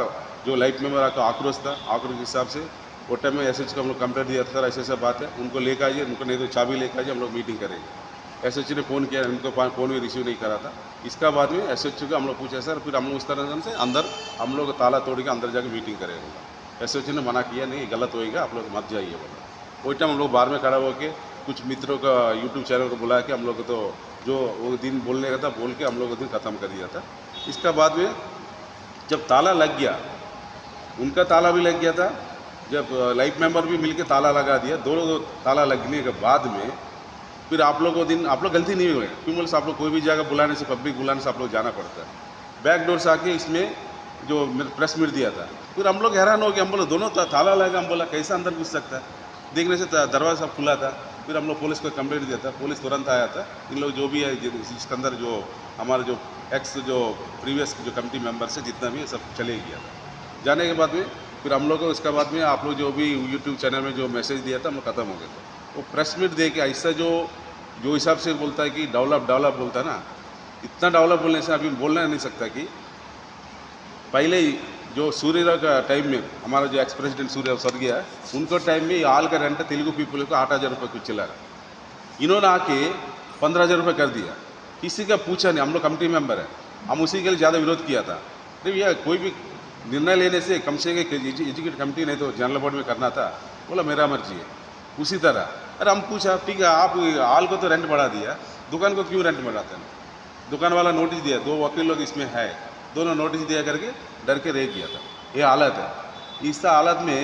जो लाइफ मेंबर आकर आक्रोश था, आक्रोश के हिसाब से वो टाइम में SHO को हम लोग कंप्लेंट दिया था सर ऐसे बात है, उनको लेकर आइए, उनको नहीं तो चाबी लेकर आइए, हम लोग मीटिंग करेंगे। SHO ने फ़ोन किया, उनको फ़ोन भी रिसीव नहीं करा था। इसका बाद में SHO को हम लोग पूछा सर, फिर हम लोग उस तरह से अंदर हम लोग ताला तोड़ के अंदर जाकर मीटिंग करेंगे। SHO ने मना किया नहीं गलत होएगा, आप लोग मत जाइए बोला। वही टाइम हम लोग बाहर में खड़ा होकर कुछ मित्रों का यूट्यूब चैनल को बुला के हम लोग तो जो वो दिन बोलने का था बोल के हम लोग वो दिन ख़त्म कर दिया था। इसका बाद में जब ताला लग गया, उनका ताला भी लग गया था, जब लाइफ मेंबर भी मिलके ताला लगा दिया, दोनों ताला लगने के बाद में फिर आप लोग को दिन आप लोग गलती नहीं हुए क्यों बोले आप लोग कोई भी जगह बुलाने से पब्लिक बुलाने से आप लोग जाना पड़ता है। बैक डोर से आके इसमें जो प्रेस मीट दिया था, फिर हम लोग हैरान हो गए, हम बोले दोनों ताला लगा, हम बोला कैसे अंदर घुस सकता है। देखने से दरवाजा सब खुला था। फिर हम लोग पुलिस को कंप्लेंट दिया था, पुलिस तुरंत आया था। इन लोग जो भी है इसके अंदर जो हमारे जो जो प्रीवियस जो कमेटी मेंबर्स है जितना भी है सब चले गया था। जाने के बाद में फिर हम लोग को उसके बाद में आप लोग जो भी यूट्यूब चैनल में जो मैसेज दिया था हम लोग ख़त्म हो गया था। वो प्रेस मीट दे के ऐसा जो हिसाब से बोलता है कि डेवलप बोलता है ना, इतना डेवलप बोलने से अभी बोलना नहीं सकता कि पहले ही जो सूर्यराव का टाइम में हमारा जो एक्स प्रेसिडेंट सूर्यराव सर गया उनको टाइम में हाल का रेंट तेलुगु पीपल को 8,000 रुपये कुछ चला रहा। इन्होंने आके 15,000 रुपये कर दिया, किसी का पूछा नहीं। हम लोग कमेटी मेंबर है, हम उसी के लिए ज़्यादा विरोध किया था। तो भैया कोई भी निर्णय लेने से कम से कम एजुकेट कमेटी नहीं तो जनरल बोर्ड में करना था। बोला मेरा मर्जी है। उसी तरह अरे हम पूछा ठीक है आप हाल को तो रेंट बढ़ा दिया, दुकान को क्यों रेंट बढ़ाते हैं? दुकान वाला नोटिस दिया, 2 वकील लोग इसमें है, दोनों नोटिस दिया करके डर के रह गया था। ये हालत है। इस हालत में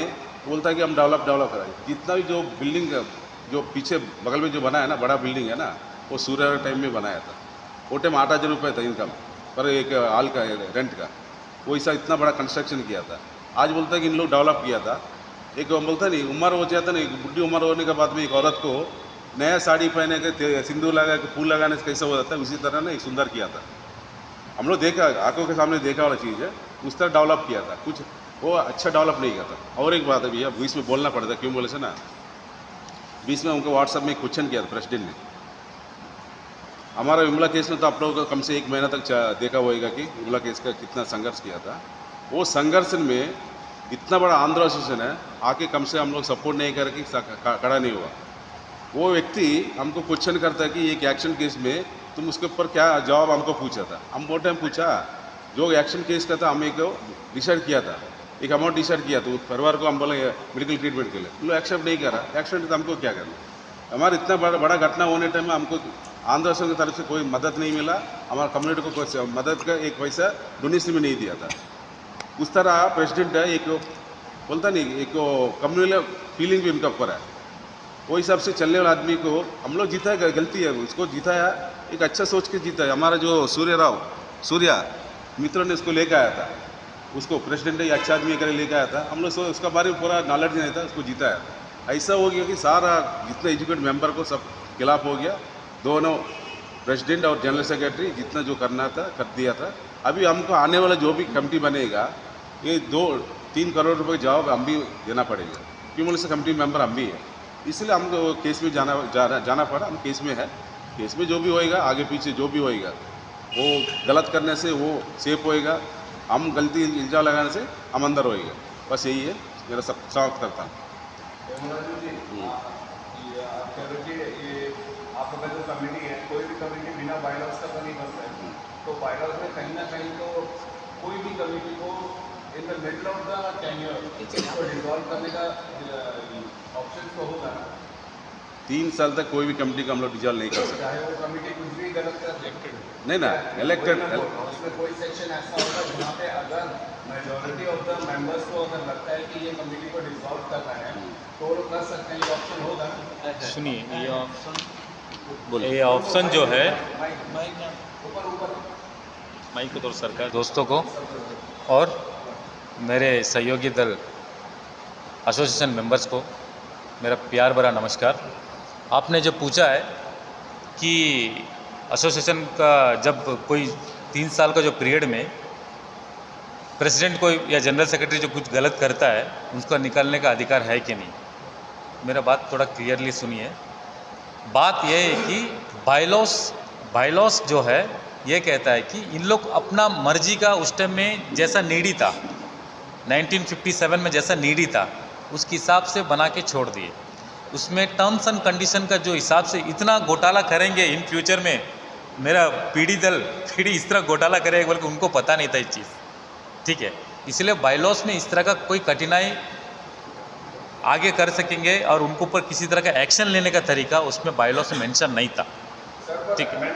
बोलता है कि हम डेवलप कराएं। जितना भी जो बिल्डिंग जो पीछे बगल में जो बना है ना, बड़ा बिल्डिंग है ना, वो सूर्य टाइम में बनाया था। वो टाइम 8,000 रुपये था इनकम पर एक हाल का रेंट का। वो ऐसा इतना बड़ा कंस्ट्रक्शन किया था। आज बोलता है कि इन लोग डेवलप किया था। एक बोलता नहीं उम्र हो जाता नहीं, बुढ़ी उम्र होने के बाद में एक औरत को नया साड़ी पहने के सिंदूर लगा के फूल लगाने से कैसा हो जाता है, उसी तरह ना एक सुंदर किया था। हम लोग देखा, आंखों के सामने देखा वाला चीज़ है, उस तरह डेवलप किया था। कुछ वो अच्छा डेवलप नहीं किया था। और एक बात है भैया, बीच में बोलना पड़ता, क्यों बोले से ना, बीच में उनको व्हाट्सएप में क्वेश्चन किया था प्रेसिडेंट ने। हमारा विमला केस में तो आप लोगों को कम से 1 महीना तक देखा होगा कि विमला केस का कितना संघर्ष किया था। वो संघर्ष में इतना बड़ा आंध्र एसोसिएशन है, आके कम से हम लोग सपोर्ट नहीं करके खड़ा नहीं हुआ। वो व्यक्ति हमको क्वेश्चन करता है कि एक एक्शन केस में तुम उसके ऊपर क्या जवाब हमको पूछा था। हम बहुत टाइम पूछा, जो एक्शन केस का था हम एक डिसाइड किया था, एक अमाउंट डिसाइड किया था उस परिवार को, हम बोले मेडिकल ट्रीटमेंट के लिए। तुम लोग एक्सेप्ट नहीं करा, एक्शन तो हमको क्या करना। हमारा इतना बड़ा घटना होने टाइम में हमको आंध्र एसोसिएशन की तरफ से कोई मदद नहीं मिला, हमारा कम्युनिटी को कोई मदद का एक पैसा डोनेशन में नहीं दिया था। उस तरह प्रेसिडेंट है, एक बोलता नहीं, एक कम्युनल फीलिंग भी उनका ऊपर है। वो हिसाब से चलने वाले आदमी को हम लोग जीता है, गलती है उसको जीताया, एक अच्छा सोच के जीता है। हमारा जो सूर्या मित्रों ने उसको लेकर आया था, उसको प्रेसिडेंट एक अच्छा आदमी करके लेकर आया था। हम लोग उसका बारे में पूरा नॉलेज नहीं था, उसको जीता है। ऐसा हो गया कि सारा जितना एजुकेट मेंबर को सब खिलाफ हो गया। दोनों प्रेसिडेंट और जनरल सेक्रेटरी जितना जो करना था कर दिया था। अभी हमको आने वाला जो भी कमेटी बनेगा, ये 2-3 करोड़ रुपये जवाब हम भी देना पड़ेगा, क्यों बोले से कमेटी मेंबर हम भी है। इसलिए हमको केस में जाना पड़ा। हम केस में है, केस में जो भी होएगा आगे पीछे जो भी होएगा, वो गलत करने से वो सेफ होएगा, हम गलती इल्जाम लगाने से हम अंदर होएगा। बस यही है मेरा सब समाप्त करता हूँ। आप लोग का जो कमेटी है, कोई भी कमेटी बिना बायलॉज का नहीं बनता है। तो बायलॉज में कहीं ना कहीं तो कोई भी कमेटी को in the middle of the tenure इसको डिसॉल्व करने का ऑप्शन तो होगा ना। 3 साल तक कोई भी कमेटी का हम लोग डिसॉल्व नहीं कर सकते। चाहे वो कमेटी कुछ भी गलत कर, इलेक्टेड नहीं ना, इलेक्टेड उसमें कोई सेक्शन ऐसा होगा जहाँ पे अगर मेजॉरिटी ऑफ द मेंबर्स को अगर लगता है कि ये कमेटी को डिसॉल्व करना है तो वो कर सकते हैं। ये ऑप्शन होगा। सुनिए, ये ऑप्शन जो है माइक को तो सरकार दोस्तों को और मेरे सहयोगी दल एसोसिएशन मेंबर्स को मेरा प्यार भरा नमस्कार। आपने जो पूछा है कि एसोसिएशन का जब कोई 3 साल का जो पीरियड में प्रेसिडेंट को या जनरल सेक्रेटरी जो कुछ गलत करता है उसका निकालने का अधिकार है कि नहीं, मेरा बात थोड़ा क्लियरली सुनिए। बात यह है कि बायलॉस जो है ये कहता है कि इन लोग अपना मर्जी का उस टाइम में जैसा नीडी था, 1957 में जैसा नीडी था उसके हिसाब से बना के छोड़ दिए। उसमें टर्म्स एंड कंडीशन का जो हिसाब से इतना घोटाला करेंगे इन फ्यूचर में, मेरा पीढ़ी इस तरह घोटाला करेगा बल्कि उनको पता नहीं था ये चीज़, ठीक है। इसलिए बायलॉस में इस तरह का कोई कठिनाई आगे कर सकेंगे और उनको ऊपर किसी तरह का एक्शन लेने का तरीका उसमें बायलॉस में मेंशन नहीं था, ठीक है।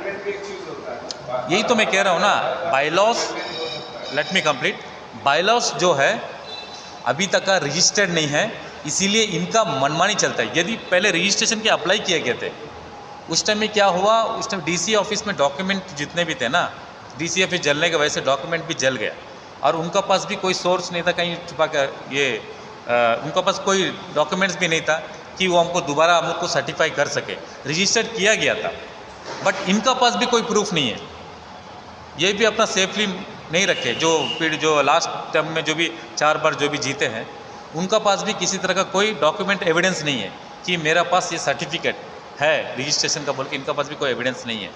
यही तो मैं कह रहा हूँ ना, बायलॉस, लेट मी कंप्लीट। बायलॉस जो है अभी तक का रजिस्टर्ड नहीं है, इसीलिए इनका मनमानी चलता है। यदि पहले रजिस्ट्रेशन के अप्लाई किए गए थे उस टाइम में क्या हुआ, उस टाइम डीसी ऑफिस में डॉक्यूमेंट जितने भी थे ना, डीसी ऑफिस जलने की वजह से डॉक्यूमेंट भी जल गया और उनका पास भी कोई सोर्स नहीं था कहीं छुपा कर उनका पास कोई डॉक्यूमेंट्स भी नहीं था कि वो हमको दोबारा हम लोग को सर्टिफाई कर सके। रजिस्टर्ड किया गया था बट इनका पास भी कोई प्रूफ नहीं है। ये भी अपना सेफली नहीं रखे, जो लास्ट टर्म में जो भी 4 बार जो भी जीते हैं उनका पास भी किसी तरह का कोई डॉक्यूमेंट एविडेंस नहीं है कि मेरा पास ये सर्टिफिकेट है रजिस्ट्रेशन का, बोल के इनका पास भी कोई एविडेंस नहीं है।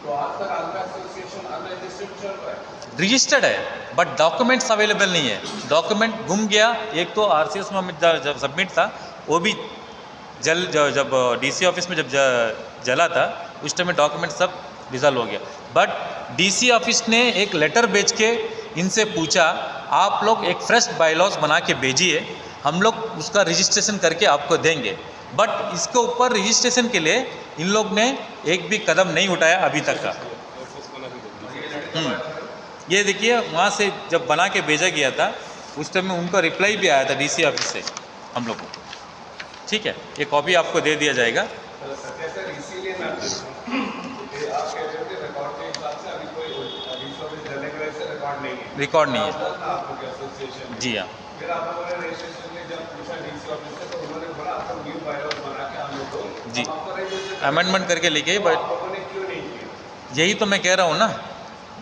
तो आज तक आंध्र एसोसिएशन अनरजिस्टर्ड चल रहा है, रजिस्टर्ड है बट डॉक्यूमेंट्स अवेलेबल नहीं है। डॉक्यूमेंट गुम गया। एक तो आरसीएस में जब सबमिट था वो भी जब डीसी ऑफिस में जब जला था उस टाइम में डॉक्यूमेंट सब डिसॉल्व हो गया। बट डीसी ऑफिस ने एक लेटर भेज के इनसे पूछा आप लोग एक फ्रेश बायलॉज बना के भेजिए, हम लोग उसका रजिस्ट्रेशन करके आपको देंगे। बट इसके ऊपर रजिस्ट्रेशन के लिए इन लोग ने एक भी कदम नहीं उठाया अभी तक का। ये देखिए वहाँ से जब बना के भेजा गया था उस टाइम में उनका रिप्लाई भी आया था डीसी ऑफिस से हम लोग को। ठीक है, ये कॉपी आपको दे दिया जाएगा। सर इसीलिए मैं आप कहते थे रिकॉर्ड के हिसाब से अभी कोई डीसी ऑफिस जलने की वजह से रिकॉर्ड नहीं है आप लोग के एसोसिएशन। जी हाँ, फिर आप लोगों ने रजिस्ट्रेशन में जब पूछा डीसी ऑफिस से तो उन्होंने बोला आपको न्यू बायलॉज बना के हम लोग को जी आपको रजिस्ट्रेशन अमेंडमेंट करके लेके, बट आप लोगों ने क्यों नहीं किया? यही तो मैं कह रहा हूँ ना,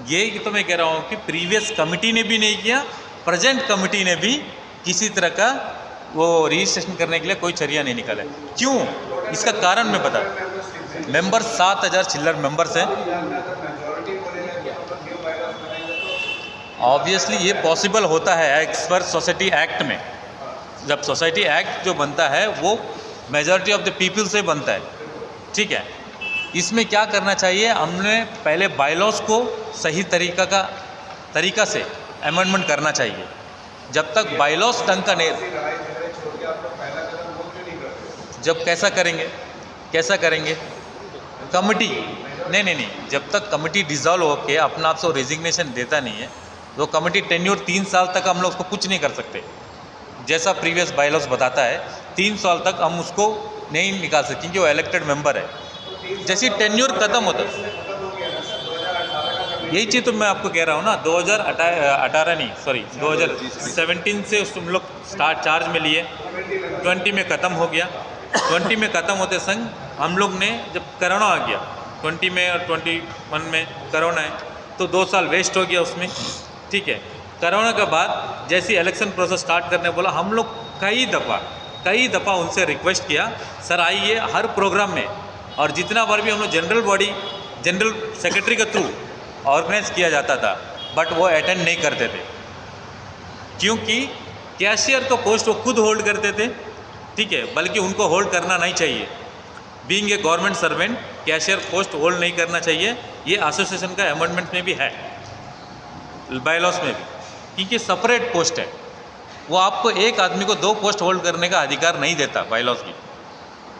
यही तो मैं कह रहा हूँ कि प्रीवियस कमिटी ने भी नहीं किया, प्रेजेंट कमिटी ने भी किसी तरह का वो रजिस्ट्रेशन करने के लिए कोई चर्या नहीं निकाला। क्यों? इसका कारण मैं बता, मेंबर 7000 चिल्लर मेंबर्स हैं। मेजॉरिटी बोलेगा कि हम लोग न्यू बायलॉज बनाएंगे तो ऑब्वियसली ये पॉसिबल होता है एज पर सोसाइटी एक्ट में। जब सोसाइटी एक्ट जो बनता है वो मेजॉरिटी ऑफ द पीपल से बनता है। ठीक है, इसमें क्या करना चाहिए, हमने पहले बायलॉज को सही तरीका से अमेंडमेंट करना चाहिए। जब तक बायलॉज ढंग का नहीं, राय झगड़े छोड़ के आप लोग पहला कदम वो क्यों नहीं करते? जब कैसा करेंगे कमिटी नहीं, जब तक कमिटी डिसॉल्व होके अपना आप से रेजिग्नेशन देता नहीं है तो कमिटी टेन्योर 3 साल तक हम लोग उसको कुछ नहीं कर सकते। जैसा प्रीवियस बायलॉज बताता है 3 साल तक हम उसको नहीं निकाल सकते क्योंकि वो इलेक्टेड मेंबर है। जैसे टेन्योर खत्म होता है, यही चीज़ तो मैं आपको कह रहा हूँ ना, 2017 से तुम लोग स्टार्ट चार्ज में लिए, 20 में ख़त्म हो गया। 20 में ख़त्म होते संग हम लोग ने जब कोरोना आ गया 20 में और 21 में कोरोना है तो 2 साल वेस्ट हो गया उसमें। ठीक है, कोरोना के बाद जैसे इलेक्शन प्रोसेस स्टार्ट करने बोला, हम लोग कई दफ़ा उनसे रिक्वेस्ट किया सर आइए हर प्रोग्राम में, और जितना बार भी हम लोग जनरल सेक्रेटरी के थ्रू ऑर्गेनाइज किया जाता था बट वो अटेंड नहीं करते थे क्योंकि कैशियर का पोस्ट वो खुद होल्ड करते थे। ठीक है, बल्कि उनको होल्ड करना नहीं चाहिए। Being a government servant cashier post hold नहीं करना चाहिए। ये एसोसिएशन का अमेंडमेंट में भी है, बायलॉज में भी, क्योंकि सेपरेट पोस्ट है। वो आपको एक आदमी को 2 पोस्ट होल्ड करने का अधिकार नहीं देता बायलॉज की,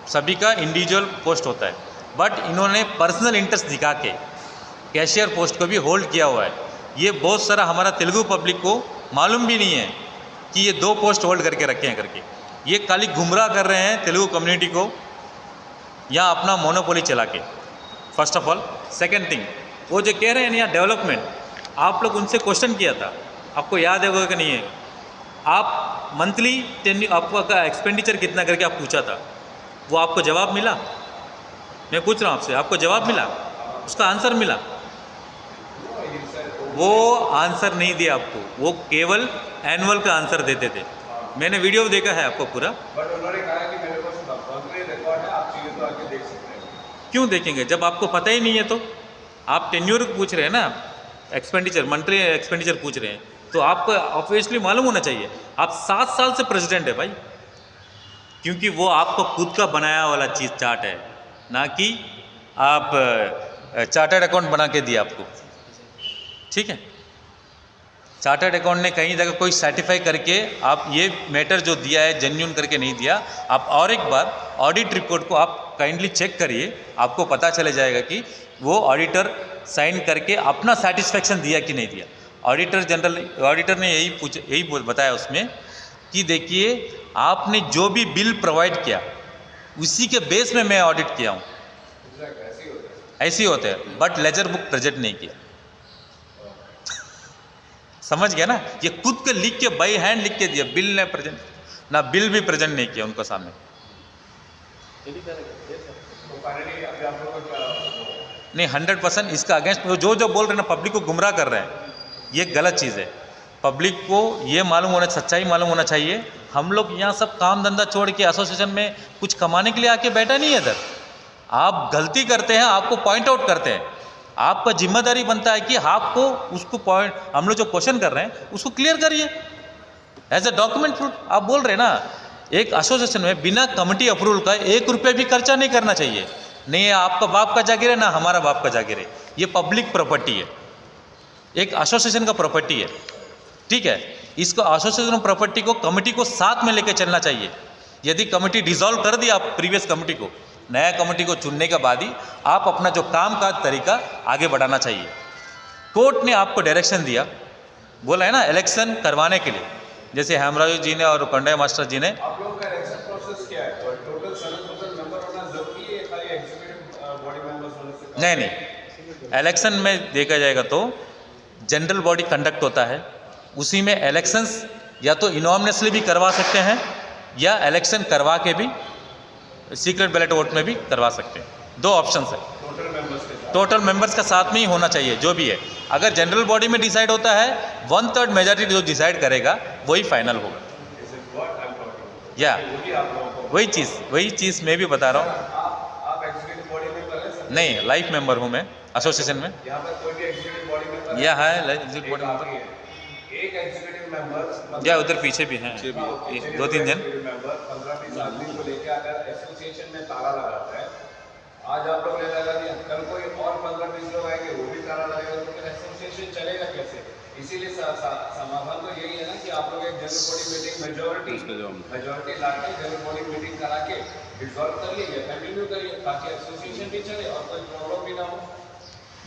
सभी का इंडिविजुअल पोस्ट होता है। बट इन्होंने पर्सनल इंटरेस्ट दिखा के कैशियर पोस्ट को भी होल्ड किया हुआ है। ये बहुत सारा हमारा तेलुगु पब्लिक को मालूम भी नहीं है कि ये 2 पोस्ट होल्ड करके रखे हैं करके। ये खाली गुमराह कर रहे हैं तेलुगु कम्युनिटी को यहाँ अपना मोनोपोली चला के, first of all. Second thing, वो जो कह रहे हैं यहाँ डेवलपमेंट, आप लोग उनसे क्वेश्चन किया था, आपको याद है कि नहीं है? आप मंथली आपका एक्सपेंडिचर कितना करके आप पूछा था, वो आपको जवाब मिला? मैं पूछ रहा हूँ आपसे, आपको जवाब मिला? उसका आंसर मिला? वो आंसर नहीं दिया आपको, वो केवल एनुअल का आंसर देते थे। मैंने वीडियो देखा है आपको पूरा। बट उन्होंने कहा कि मेरे पास मंथली रिकॉर्ड है, आप चाहिए तो आके देख सकते हैं। क्यों देखेंगे जब आपको पता ही नहीं है? तो आप टेन्योर पूछ रहे हैं ना, एक्सपेंडिचर, मंथली एक्सपेंडिचर पूछ रहे हैं, तो आपको ऑब्वियसली मालूम होना चाहिए। आप 7 साल से प्रेसिडेंट है भाई, क्योंकि वो आपको खुद का बनाया वाला चीज़ चार्ट है, ना कि आप चार्टर्ड अकाउंट बना के दिया आपको। ठीक है, चार्टर्ड अकाउंट ने कहीं जगह कोई सर्टिफाई करके आप ये मैटर जो दिया है जेन्युइन करके नहीं दिया। आप और एक बार ऑडिट रिपोर्ट को आप काइंडली चेक करिए, आपको पता चले जाएगा कि वो ऑडिटर साइन करके अपना सेटिस्फेक्शन दिया कि नहीं दिया। ऑडिटर ने यही बताया उसमें कि देखिए आपने जो भी बिल प्रोवाइड किया उसी के बेस में मैं ऑडिट किया हूँ। एग्जैक्ट ऐसे ही होता है। ऐसे ही होते हैं, बट लेजर बुक प्रेजेंट नहीं किया। समझ गया ना, ये खुद के लिख के बाई हैंड लिख के दिया, बिल ने प्रेजेंट ना, बिल भी प्रेजेंट नहीं किया उनको सामने। तो फाइनली अभी आप लोगों का नहीं, 100% इसका अगेंस्ट जो जो बोल रहे हैं ना, पब्लिक को गुमराह कर रहे हैं, ये गलत चीज़ है। पब्लिक को ये मालूम होना, सच्चाई मालूम होना चाहिए। हम लोग यहाँ सब काम धंधा छोड़ के एसोसिएशन में कुछ कमाने के लिए आके बैठा नहीं है इधर। आप गलती करते हैं, आपको पॉइंट आउट करते हैं, आपका जिम्मेदारी बनता है कि आपको उसको पॉइंट, हम लोग जो क्वेश्चन कर रहे हैं उसको क्लियर करिए एज ए डॉक्यूमेंट प्रूफ। आप बोल रहे हैं ना, एक एसोसिएशन में बिना कमेटी अप्रूवल का 1 रुपये भी खर्चा नहीं करना चाहिए। नहीं है आपका बाप का जागीर है, ना हमारा बाप का जागीर है, ये पब्लिक प्रॉपर्टी है, एक एसोसिएशन का प्रॉपर्टी है, ठीक है। इसको एसोसिएशन प्रॉपर्टी को कमेटी को साथ में लेकर चलना चाहिए। यदि कमेटी डिसॉल्व कर दिया आप प्रीवियस कमेटी को, नया कमेटी को चुनने के बाद ही आप अपना जो काम का तरीका आगे बढ़ाना चाहिए। कोर्ट ने आपको डायरेक्शन दिया, बोला है ना इलेक्शन करवाने के लिए, जैसे हेमराज जी ने और कंडा मास्टर जी ने। आप लोगों का इलेक्शन प्रोसेस क्या है? और टोटल 7,000 मेंबर होना जरूरी है, खाली एग्जीक्यूटिव बॉडी मेंबर्स होने से? नहीं, इलेक्शन में देखा जाएगा तो जनरल बॉडी कंडक्ट होता है, उसी में इलेक्शंस या तो इनॉमिनेसली भी करवा सकते हैं या इलेक्शन करवा के भी सीक्रेट बैलेट वोट में भी करवा सकते हैं। 2 ऑप्शन है। टोटल मेंबर्स के साथ? टोटल मेंबर्स का साथ में ही होना चाहिए जो भी है। अगर जनरल बॉडी में डिसाइड होता है 1/3 मेजॉरिटी जो डिसाइड करेगा वही फाइनल होगा। Is it what I'm talking about? या वही आप लोगों को वही चीज़ मैं भी बता रहा हूँ। आप एग्जीक्यूटिव बॉडी में करें सर? नहीं, लाइफ मेंबर हूँ मैं एसोसिएशन में। यहाँ पर कोई भी एग्जीक्यूटिव बॉडी में करें? यह है एग्जीक्यूटिव बॉडी एक आप मेंबर, ही है। एक एग्जीक्यूटिव मेंबर या उधर पीछे भी हैं 2-3 जन। मेंबर 15-20 आदमी को लेकर अगर एसोसिएशन में ताला लगाता है, आज आप लोग ने लगा दिया, कल कोई और 15-20 लोग आएंगे वो भी ताला लगाएगा, तो फिर एसोसिएशन चलेगा कैसे? इसीलिए समाधान तो यही है ना कि आप लोग एक जनरल बॉडी मीटिंग मेजॉरिटी लाके जनरल बॉडी मीटिंग करा के डिसॉल्व कर लीजिए, कंटिन्यू करिए, ताकि एसोसिएशन भी चले और कोई प्रॉब्लम भी ना हो।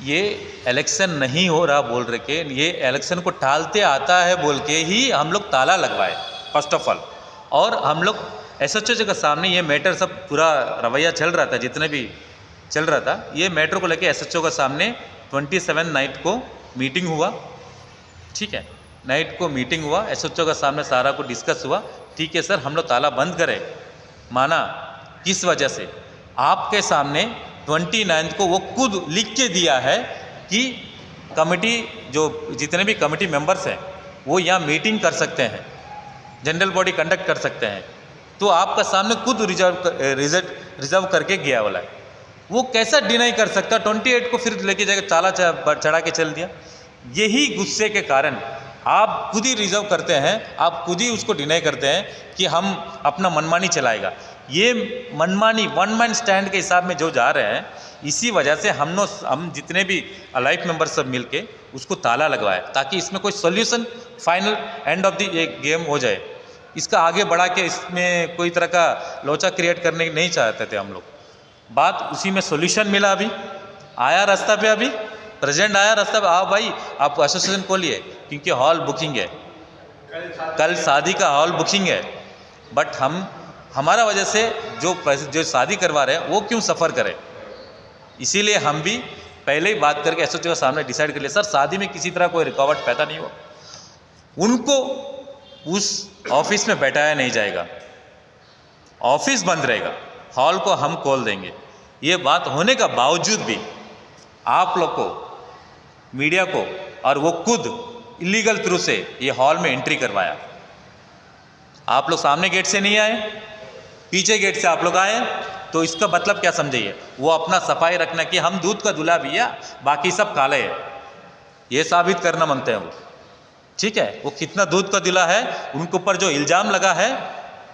ये इलेक्शन नहीं हो रहा बोल रहे के, ये इलेक्शन को टालते आता है बोल के ही हम लोग ताला लगवाए फर्स्ट ऑफ ऑल। और हम लोग एसोसिएशन के सामने ये मैटर सब पूरा रवैया चल रहा था, जितने भी चल रहा था, ये मैटर को लेके एसएचओ के सामने 27 नाइट को मीटिंग हुआ, ठीक है। नाइट को मीटिंग हुआ, एसएचओ के सामने सारा को डिस्कस हुआ, ठीक है सर हम लोग ताला बंद करें, माना। किस वजह से? आपके सामने 29 को वो खुद लिख के दिया है कि कमेटी जो जितने भी कमेटी मेंबर्स हैं वो यहाँ मीटिंग कर सकते हैं, जनरल बॉडी कंडक्ट कर सकते हैं। तो आपका सामने खुद रिजर्व करके गया वाला है, वो कैसा डिनाई कर सकता? 28 को फिर लेके जाकर ताला चढ़ा के चल दिया। यही गुस्से के कारण आप खुद ही रिजर्व करते हैं, आप खुद ही उसको डिनाई करते हैं कि हम अपना मनमानी चलाएगा। ये मनमानी वन मैन स्टैंड के हिसाब में जो जा रहे हैं, इसी वजह से हम जितने भी लाइफ मेंबर सब मिलके उसको ताला लगवाए, ताकि इसमें कोई solution final end of the game हो जाए। इसका आगे बढ़ा के इसमें कोई तरह का लोचा क्रिएट करने नहीं चाहते थे हम लोग। बात उसी में सॉल्यूशन मिला, अभी आया रास्ता पे, अभी प्रेसिडेंट आया रास्ता पे, आओ भाई आप एसोसिएशन खोलिए, क्योंकि हॉल बुकिंग है, कल शादी का हॉल बुकिंग है। बट हमारा वजह से जो शादी करवा रहे हैं वो क्यों सफ़र करें, इसीलिए हम भी पहले ही बात करके एसोसिएशन के सामने डिसाइड कर लिया, सर शादी में किसी तरह कोई रुकावट पैदा नहीं हो, उनको उस ऑफिस में बैठाया नहीं जाएगा, ऑफिस बंद रहेगा, हॉल को हम खोल देंगे। ये बात होने का बावजूद भी आप लोग को, मीडिया को, और वो खुद इलीगल थ्रू से ये हॉल में एंट्री करवाया। आप लोग सामने गेट से नहीं आए, पीछे गेट से आप लोग आए, तो इसका मतलब क्या समझिए? वो अपना सफाई रखना कि हम दूध का दूल्हा भैया, बाकी सब काले हैं, ये साबित करना मांगते हैं वो, ठीक है। वो कितना दूध का दूल्हा है, उनके ऊपर जो इल्ज़ाम लगा है,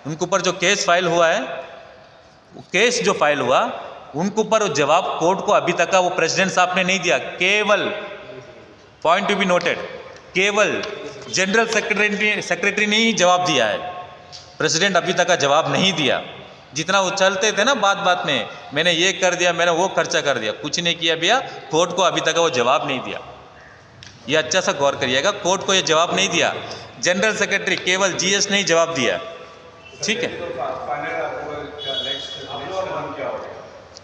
उनके ऊपर जो केस फाइल हुआ है, वो केस जो फाइल हुआ उनके ऊपर जवाब कोर्ट को अभी तक का वो प्रेसिडेंट साहब ने नहीं दिया। केवल पॉइंट टू बी नोटेड, केवल जनरल सेक्रेटरी ने ही जवाब दिया है, प्रेसिडेंट अभी तक का जवाब नहीं दिया। जितना वो चलते थे ना बात में, मैंने ये कर दिया, मैंने वो खर्चा कर दिया, कुछ नहीं किया भैया, कोर्ट को अभी तक वो जवाब नहीं दिया। ये अच्छा सा गौर करिएगा, कोर्ट को ये जवाब नहीं दिया, जनरल सेक्रेटरी केवल जीएस ने ही जवाब दिया, ठीक है।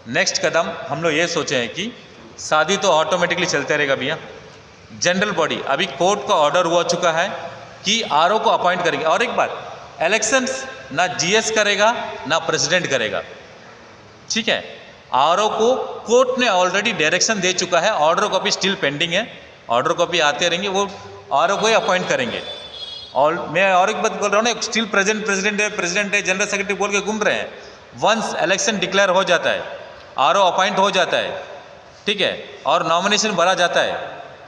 नेक्स्ट कदम हम लोग ये सोचे हैं कि शादी तो ऑटोमेटिकली चलते रहेगा भैया, जनरल बॉडी अभी कोर्ट का ऑर्डर हुआ चुका है कि आरओ को अपॉइंट करेंगे। और एक बात, इलेक्शंस ना जीएस करेगा ना प्रेसिडेंट करेगा, ठीक है। आरओ को कोर्ट ने ऑलरेडी डायरेक्शन दे चुका है, ऑर्डर कॉपी स्टिल पेंडिंग है, ऑर्डर कॉपी आते रहेंगे, वो आरओ को ही अपॉइंट करेंगे। और मैं और एक बात बोल रहा हूँ ना, स्टिल प्रेसिडेंट है, जनरल सेक्रेटरी बोल के घूम रहे हैं। वंस इलेक्शन डिक्लेयर हो जाता है, आरओ अपॉइंट हो जाता है, ठीक है, और नॉमिनेशन भरा जाता है,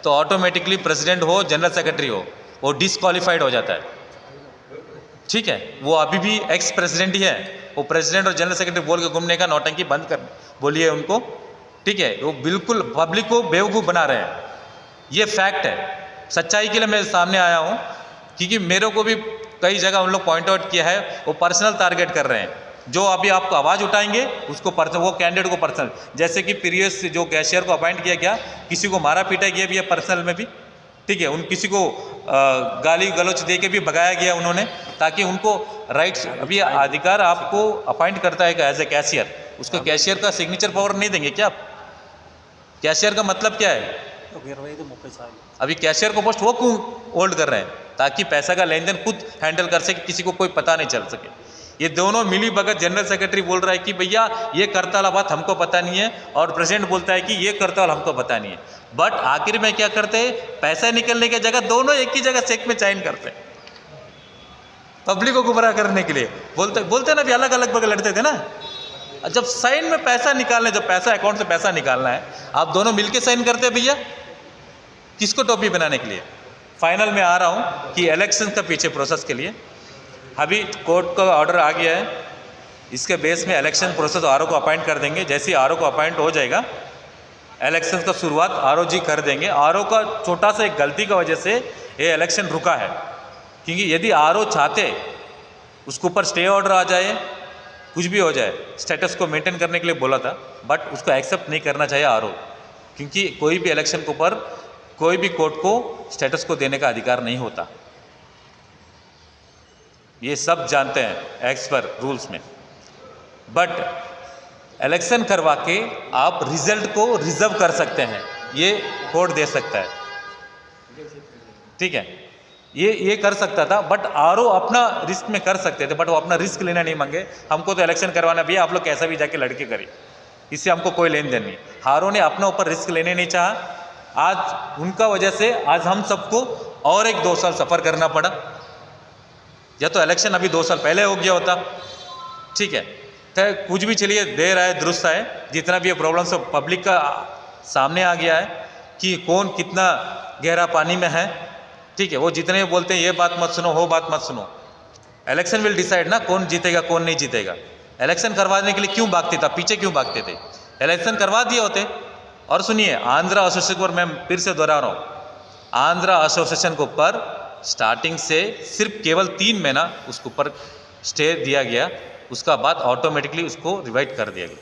तो ऑटोमेटिकली प्रेसिडेंट हो जनरल सेक्रेटरी हो वो डिसक्वालीफाइड हो जाता है, ठीक है। वो अभी भी एक्स प्रेसिडेंट ही है, वो प्रेसिडेंट और जनरल सेक्रेटरी बोल के घूमने का नौटंकी बंद कर बोलिए उनको, ठीक है। वो बिल्कुल पब्लिक को बेवकूफ़ बना रहे हैं, ये फैक्ट है। सच्चाई के लिए मैं सामने आया हूँ, क्योंकि मेरे को भी कई जगह उन लोग पॉइंट आउट किया है, वो पर्सनल टारगेट कर रहे हैं। जो अभी आपको आवाज़ उठाएंगे उसको वो कैंडिडेट को पर्सनल, जैसे कि प्रीवियस जो कैशियर को अपॉइंट किया गया, किसी को मारा पीटा गया भी है पर्सनल में भी, ठीक है। उन किसी को गाली गलौच दे के भी भगाया गया उन्होंने, ताकि उनको राइट्स, अभी अधिकार आपको अपॉइंट करता है एज ए कैशियर, उसको कैशियर का सिग्नेचर पावर नहीं देंगे क्या आप? कैशियर का मतलब क्या है? अभी कैशियर को पोस्ट वो क्यों होल्ड कर रहे हैं? ताकि पैसा का लेन देन खुद हैंडल कर सके, किसी को कोई पता नहीं चल सके। ये दोनों मिली भगत, जनरल सेक्रेटरी बोल रहा है कि भैया ये करता वाला बात हमको पता नहीं है, और प्रेसिडेंट बोलता है कि ये करता वाला हमको पता नहीं है। बट आखिर में क्या करते हैं, पैसा निकलने की जगह दोनों एक ही जगह चेक में साइन करते हैं, पब्लिक को गुमराह करने के लिए। बोलते ना भी अलग अलग बगल लड़ते थे ना, जब साइन में पैसा निकालना, जब पैसा अकाउंट से पैसा निकालना है, आप दोनों मिलके साइन करते हैं भैया, किसको टोपी बनाने के लिए? फाइनल में आ रहा हूँ कि इलेक्शन का पीछे प्रोसेस के लिए अभी कोर्ट का ऑर्डर आ गया है, इसके बेस में इलेक्शन प्रोसेस आरओ को अपॉइंट कर देंगे। जैसे ही आरओ को अपॉइंट हो जाएगा, इलेक्शन का शुरुआत आरओ जी कर देंगे। आरओ का छोटा सा एक गलती की वजह से ये इलेक्शन रुका है, क्योंकि यदि आरओ चाहते उसके ऊपर स्टे ऑर्डर आ जाए, कुछ भी हो जाए, स्टेटस को मेंटेन करने के लिए बोला था, बट उसको एक्सेप्ट नहीं करना चाहिए आरओ, क्योंकि कोई भी इलेक्शन के ऊपर कोई भी कोर्ट को स्टेटस को देने का अधिकार नहीं होता। ये सब जानते हैं एक्स पर रूल्स में। बट इलेक्शन करवा के आप रिजल्ट को रिजर्व कर सकते हैं, ये कोर्ट दे सकता है, ठीक है। ये कर सकता था, बट आरओ अपना रिस्क में कर सकते थे, बट वो अपना रिस्क लेना नहीं मांगे। हमको तो इलेक्शन करवाना भी है, आप लोग कैसा भी जाके लड़के करिए, इससे हमको कोई लेन देन नहीं। आरओ ने अपना ऊपर रिस्क लेने नहीं चाहा। आज उनका वजह से आज हम सबको और एक 2 साल सफ़र करना पड़ा, या तो इलेक्शन अभी 2 साल पहले हो गया होता, ठीक है। तो कुछ भी चलिए, देर आए दुरुस्त आए, जितना भी ये प्रॉब्लम सब पब्लिक का सामने आ गया है कि कौन कितना गहरा पानी में है, ठीक है। वो जितने बोलते हैं ये बात मत सुनो, वो बात मत सुनो, इलेक्शन विल डिसाइड ना कौन जीतेगा कौन नहीं जीतेगा। इलेक्शन करवाने के लिए क्यों भागते थे, पीछे क्यों भागते थे? इलेक्शन करवा दिए होते। और सुनिए, आंध्रा एसोसिएशन पर मैं फिर से दोहरा रहा हूँ, आंध्रा एसोसिएशन के ऊपर स्टार्टिंग से सिर्फ केवल 3 महीना उसके ऊपर स्टे दिया गया, उसका बाद ऑटोमेटिकली उसको रिवाइट कर दिया गया,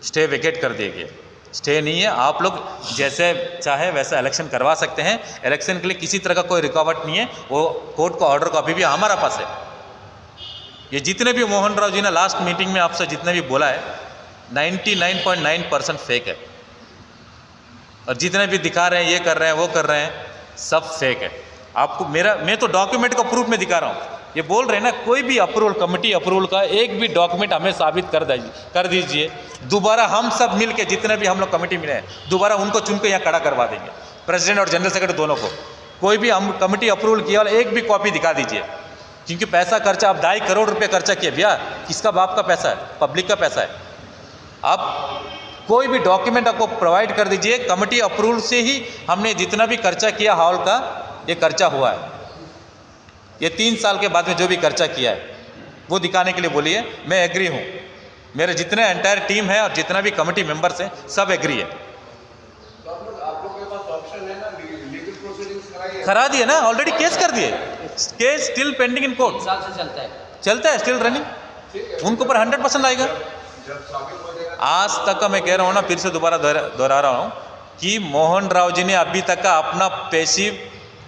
स्टे वेकेट कर दिया गया। स्टे नहीं है, आप लोग जैसे चाहे वैसा इलेक्शन करवा सकते हैं। इलेक्शन के लिए किसी तरह का कोई रुकावट नहीं है, वो कोर्ट का ऑर्डर का अभी भी हमारा पास है। ये जितने भी मोहन राव जी ने लास्ट मीटिंग में आपसे जितने भी बोला है, 99.9% फेक है, और जितने भी दिखा रहे हैं ये कर रहे हैं वो कर रहे हैं, सब फेक है। आपको मैं तो डॉक्यूमेंट का प्रूफ में दिखा रहा हूँ। ये बोल रहे हैं ना, कोई भी अप्रूवल, कमेटी अप्रूवल का एक भी डॉक्यूमेंट हमें साबित कर दीजिए, दोबारा हम सब मिल के जितने भी हम लोग कमेटी मिले हैं, दोबारा उनको चुन के यहाँ खड़ा करवा देंगे, प्रेसिडेंट और जनरल सेक्रेटरी दोनों को। कोई भी हम कमेटी अप्रूवल किया वाला एक भी कॉपी दिखा दीजिए, क्योंकि पैसा खर्चा, आप 2.5 करोड़ रुपये खर्चा किया भैया, किसका बाप का पैसा है? पब्लिक का पैसा है। आप कोई भी डॉक्यूमेंट आपको प्रोवाइड कर दीजिए, कमेटी अप्रूवल से ही हमने जितना भी खर्चा किया हॉल का, ये खर्चा हुआ है। ये 3 साल के बाद में जो भी खर्चा किया है वो दिखाने के लिए बोलिए, मैं एग्री हूँ। मेरे जितने एंटायर टीम है और जितना भी कमेटी मेंबर्स हैं सब एग्री है। तो आप लोग के पास ऑप्शन है ना, लीगल प्रोसीडिंग्स कराइए। करा दिए ना, ऑलरेडी केस कर दिए, case still pending in court, 3 साल से चलता है स्टिल रनिंग, उनको पर 100% आएगा। जब साबित हो जाएगा, आज तक का मैं कह रहा हूँ ना, फिर से दोबारा दोहरा रहा हूँ कि मोहन राव जी ने अभी तक का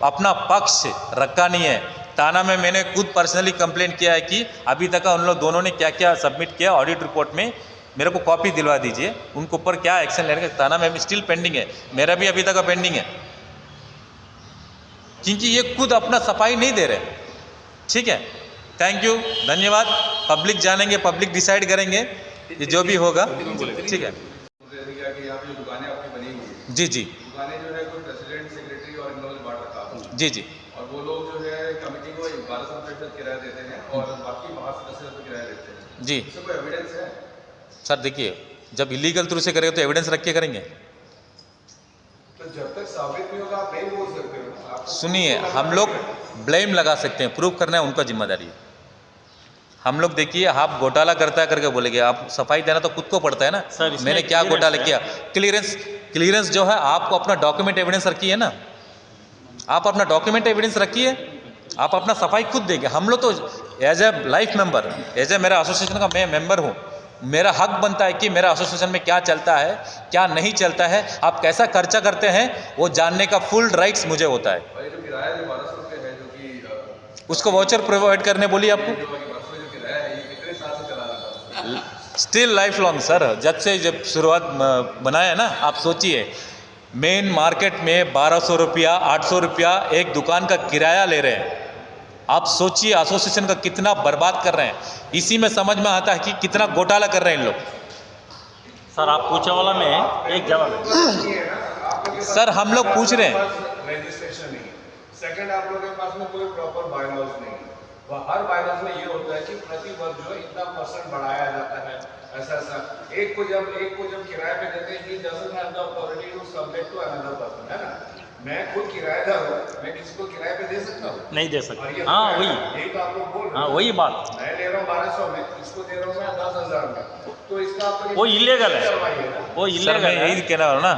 अपना पक्ष रखा नहीं है। थाना में मैंने खुद पर्सनली कंप्लेंट किया है कि अभी तक उन लोग दोनों ने क्या क्या सबमिट किया ऑडिट रिपोर्ट में, मेरे को कॉपी दिलवा दीजिए, उनके ऊपर क्या एक्शन लेने का थाना में स्टिल पेंडिंग है, मेरा भी अभी तक पेंडिंग है, क्योंकि ये खुद अपना सफाई नहीं दे रहे। ठीक है, थैंक यू, धन्यवाद। पब्लिक जानेंगे, पब्लिक डिसाइड करेंगे ये जो भी होगा। ठीक है कि यहाँ पे जो दुकानें आपकी बनी हुई है, जी जी दुकानें जो है कोई प्रेसिडेंट, सेक्रेटरी और इन लोगों ने बांट रखा है, जी जी और वो लोग जो है कमेटी को 1200 रुपये किराया देते हैं और बाकी बाहर से 10,000 रुपये किराया देते हैं। जी इससे कोई एविडेंस है? सर देखिए, जब इलीगल थ्रू से करेंगे तो एविडेंस रख के करेंगे। तो जब तक साबित नहीं होगा आप नहीं बोल सकते हो ना। आपको सुनिए, हम लोग ब्लेम लगा सकते हैं, प्रूव करना है उनका जिम्मेदारी है। हम लोग देखिए, आप घोटाला करता है करके बोलेंगे, आप सफाई देना तो खुद को पड़ता है ना। सर, इसमें मैंने क्या clearance घोटाला है। किया? क्लियरेंस जो है आपको अपना डॉक्यूमेंट एविडेंस रखिए ना, आप अपना डॉक्यूमेंट एविडेंस रखिए, आप अपना सफाई खुद देंगे। हम लोग तो as a life member, as a मेरा एसोसिएशन का मैं मेंबर हूँ, मेरा हक बनता है कि मेरा एसोसिएशन में क्या चलता है क्या नहीं चलता है, आप कैसा खर्चा करते हैं वो जानने का फुल राइट्स मुझे होता है। और ये जो किराया जो 1200 रुपये है, जो कि उसको वाउचर प्रोवाइड करने बोलिए आपको। जो किराया है, ये कितने साल से चला रहा था? स्टिल लाइफ लॉन्ग सर, जब शुरुआत बनाया है ना, आप सोचिए मेन मार्केट में 1200 रुपया 800 रुपया एक दुकान का किराया ले रहे हैं। आप सोचिए एसोसिएशन का कितना बर्बाद कर रहे हैं। इसी में समझ में आता है कि कितना घोटाला कर रहे हैं इन लोग। सर आप पूछे वाला में एक जवाब है। सर हम लोग पूछ रहे हैं, रजिस्ट्रेशन नहीं, सेकंड आप लोगों के पास में कोई प्रॉपर बायलॉज नहीं है। हर बायलॉज में ये होता है कि प्रति वर्ष जो है इतना % बढ़ाया जाता है, ऐसा ऐसा। एक को जब किराए पे देते हैं, he doesn't have the authority to sublet to another person, है ना। मैं खुद किराएदार हूँ, मैं किसी को किराए पे दे सकता हूँ? नहीं दे और सकते। ये हाँ वही, यही तो आप लोग बोल रहे हाँ हो। वही बात, मैं ले रहा हूँ 1200 में, इसको दे रहा हूँ मैं 10,000 में, तो इसका आप लोग वो इलीगल है, वो सर इलीगल मैं है। यही कहना रहा हूँ ना,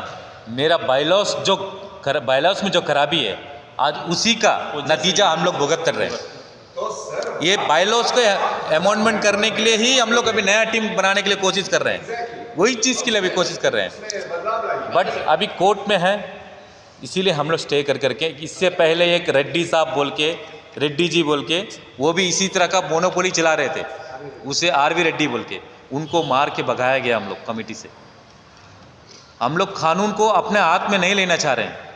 मेरा बायलॉस में जो खराबी है आज उसी का नतीजा हम लोग भुगत कर रहे हैं। तो सर ये बायलॉस को अमेंडमेंट करने के लिए ही हम लोग अभी नया टीम बनाने के लिए कोशिश कर रहे हैं, वही चीज़ के लिए अभी कोशिश कर रहे हैं, बदलाव लाइए। बट अभी कोर्ट में है, इसीलिए हम लोग स्टे करके। इससे पहले एक रेड्डी साहब बोल के, रेड्डी जी बोल के, वो भी इसी तरह का मोनोपोली चला रहे थे, उसे आरवी रेड्डी बोल के, उनको मार के भगाया गया हम लोग कमेटी से। हम लोग कानून को अपने हाथ में नहीं लेना चाह रहे हैं।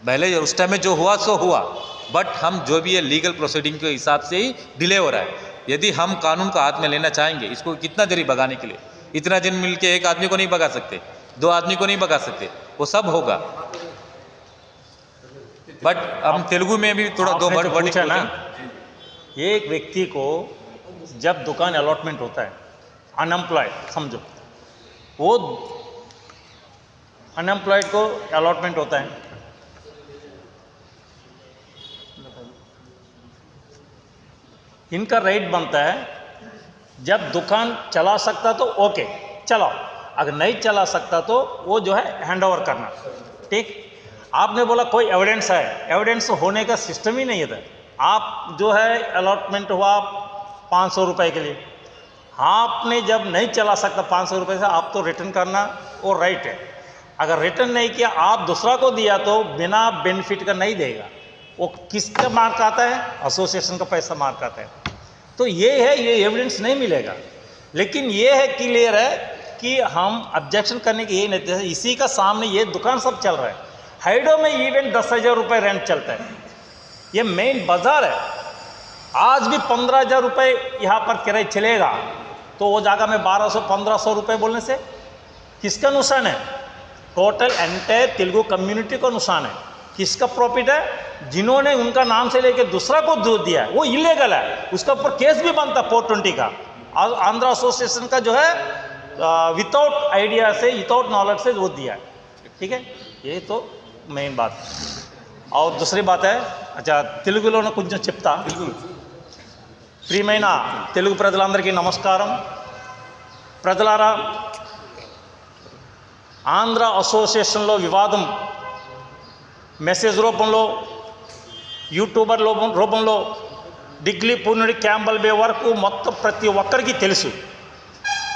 पहले उस टाइम में जो हुआ सो हुआ, बट हम जो भी है लीगल प्रोसीडिंग के हिसाब से ही डिले हो रहा है। यदि हम कानून को हाथ में लेना चाहेंगे, इसको कितना देरी भगाने के लिए, इतना दिन मिल के एक आदमी को नहीं भगा सकते, 2 आदमी को नहीं भगा सकते, वो सब होगा। बट हम तेलुगु में भी थोड़ा दो आपने जो वर्ड पूछा ना, एक व्यक्ति को जब दुकान अलॉटमेंट होता है, अनएम्प्लॉयड समझो, वो अनएम्प्लॉयड को अलॉटमेंट होता है, इनका रेट बनता है, जब दुकान चला सकता तो ओके चलाओ, अगर नहीं चला सकता तो वो जो है हैंड ओवर करना। ठीक, आपने बोला कोई एविडेंस है, एविडेंस होने का सिस्टम ही नहीं है था। आप जो है अलॉटमेंट हुआ 500 रुपये के लिए, आपने जब नहीं चला सकता 500 रुपये से, आप तो रिटर्न करना वो राइट है। अगर रिटर्न नहीं किया, आप दूसरा को दिया तो बिना बेनिफिट का नहीं देगा, वो किसका मार्क आता है? एसोसिएशन का पैसा मार्क आता है। तो ये है, ये एविडेंस नहीं मिलेगा। लेकिन ये है क्लियर है कि हम ऑब्जेक्शन करने की ये नहीं है। इसी का सामने ये दुकान सब चल रहा है, हाइडो में इवेंट 10,000 रुपये रेंट चलता है, ये मेन बाजार है। आज भी 15,000 रुपये यहाँ पर किराया चलेगा, तो वो जगह में 1200-1500 रुपये बोलने से किसका नुकसान है? टोटल एंटायर तेलुगु कम्युनिटी का नुकसान है। किसका प्रॉफिट है? जिन्होंने उनका नाम से लेके दूसरा को दो दिया है, वो इलीगल है, उसका ऊपर केस भी बनता 420 का। आंध्र एसोसिएशन का जो है विदाउट आइडिया से, विदाउट नॉलेज से वो दिया है। ठीक है, ये तो మెయిన్ బాత్. और दूसरी बात है, अच्छा తెలుగులోనే కొంచెం చెప్తా. ప్రియమైన తెలుగు ప్రజలందరికీ నమస్కారం. ప్రజలారా, ఆంధ్ర అసోసియేషన్లో వివాదం మెసేజ్ రూపంలో, యూట్యూబర్ రూపంలో, డిగ్లీ పూర్ణుడి క్యాంబల్ బే వరకు మొత్తం ప్రతి ఒక్కరికి తెలుసు.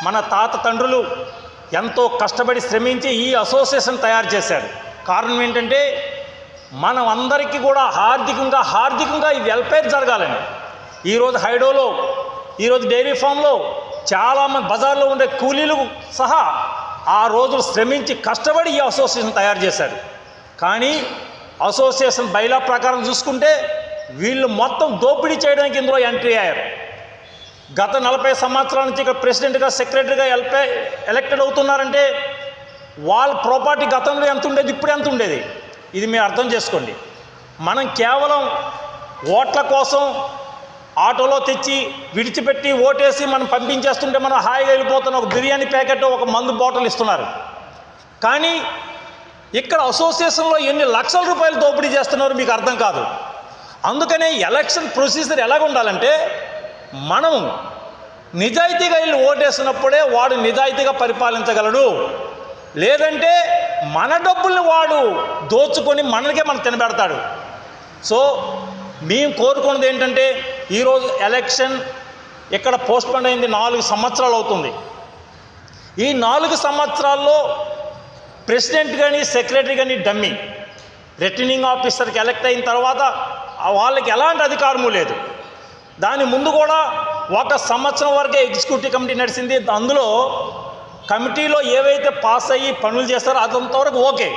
మన తాత తండ్రులు ఎంతో కష్టపడి శ్రమించి ఈ అసోసియేషన్ తయారు చేశారు. కారణం ఏంటంటే మనం అందరికీ కూడా హార్దికంగా ఈ వెల్ఫేర్ జరగాలని. ఈరోజు హైడోలో, ఈరోజు డైరీ ఫామ్లో చాలామంది బజార్లో ఉండే కూలీలు సహా ఆ రోజులు శ్రమించి కష్టపడి ఈ అసోసియేషన్ తయారు చేశారు. కానీ అసోసియేషన్ బైలా ప్రకారం చూసుకుంటే వీళ్ళు మొత్తం దోపిడీ చేయడానికి ఇందులో ఎంట్రీ అయ్యారు. గత 40 సంవత్సరాల నుంచి ఇక్కడ ప్రెసిడెంట్గా సెక్రటరీగా ఎలక్టెడ్ అవుతున్నారంటే వాళ్ళ ప్రాపర్టీ గతంలో ఎంత ఉండేది, ఇప్పుడు ఎంత ఉండేది, ఇది మీరు అర్థం చేసుకోండి. మనం కేవలం ఓట్ల కోసం ఆటోలో తెచ్చి విడిచిపెట్టి ఓటేసి మనం పంపించేస్తుంటే మనం హాయిగా వెళ్ళిపోతున్న ఒక బిర్యానీ ప్యాకెట్, ఒక మందు బాటిల్ ఇస్తున్నారు. కానీ ఇక్కడ అసోసియేషన్లో ఎన్ని లక్షల రూపాయలు దోపిడీ చేస్తున్నారో మీకు అర్థం కాదు. అందుకనే ఎలక్షన్ ప్రొసీజర్ ఎలాగ ఉండాలంటే, మనం నిజాయితీగా వెళ్ళి ఓటేసినప్పుడే వాడు నిజాయితీగా పరిపాలించగలడు. లేదంటే మన డబ్బుల్ని వాడు దోచుకొని మనకే మనం తినబెడతాడు. సో మేము కోరుకున్నది ఏంటంటే, ఈరోజు ఎలక్షన్ ఇక్కడ పోస్ట్పోన్ అయింది 4 సంవత్సరాలు అవుతుంది. ఈ 4 సంవత్సరాల్లో ప్రెసిడెంట్ కానీ సెక్రటరీ కానీ డమ్మీ, రిటర్నింగ్ ఆఫీసర్కి ఎలక్ట్ అయిన తర్వాత వాళ్ళకి ఎలాంటి అధికారము లేదు. దాని ముందు కూడా 1 సంవత్సరం వరకే ఎగ్జిక్యూటివ్ కమిటీ నడిచింది. అందులో కమిటీలో ఏవైతే పాస్ అయ్యి పనులు చేస్తారో అదంతవరకు okay.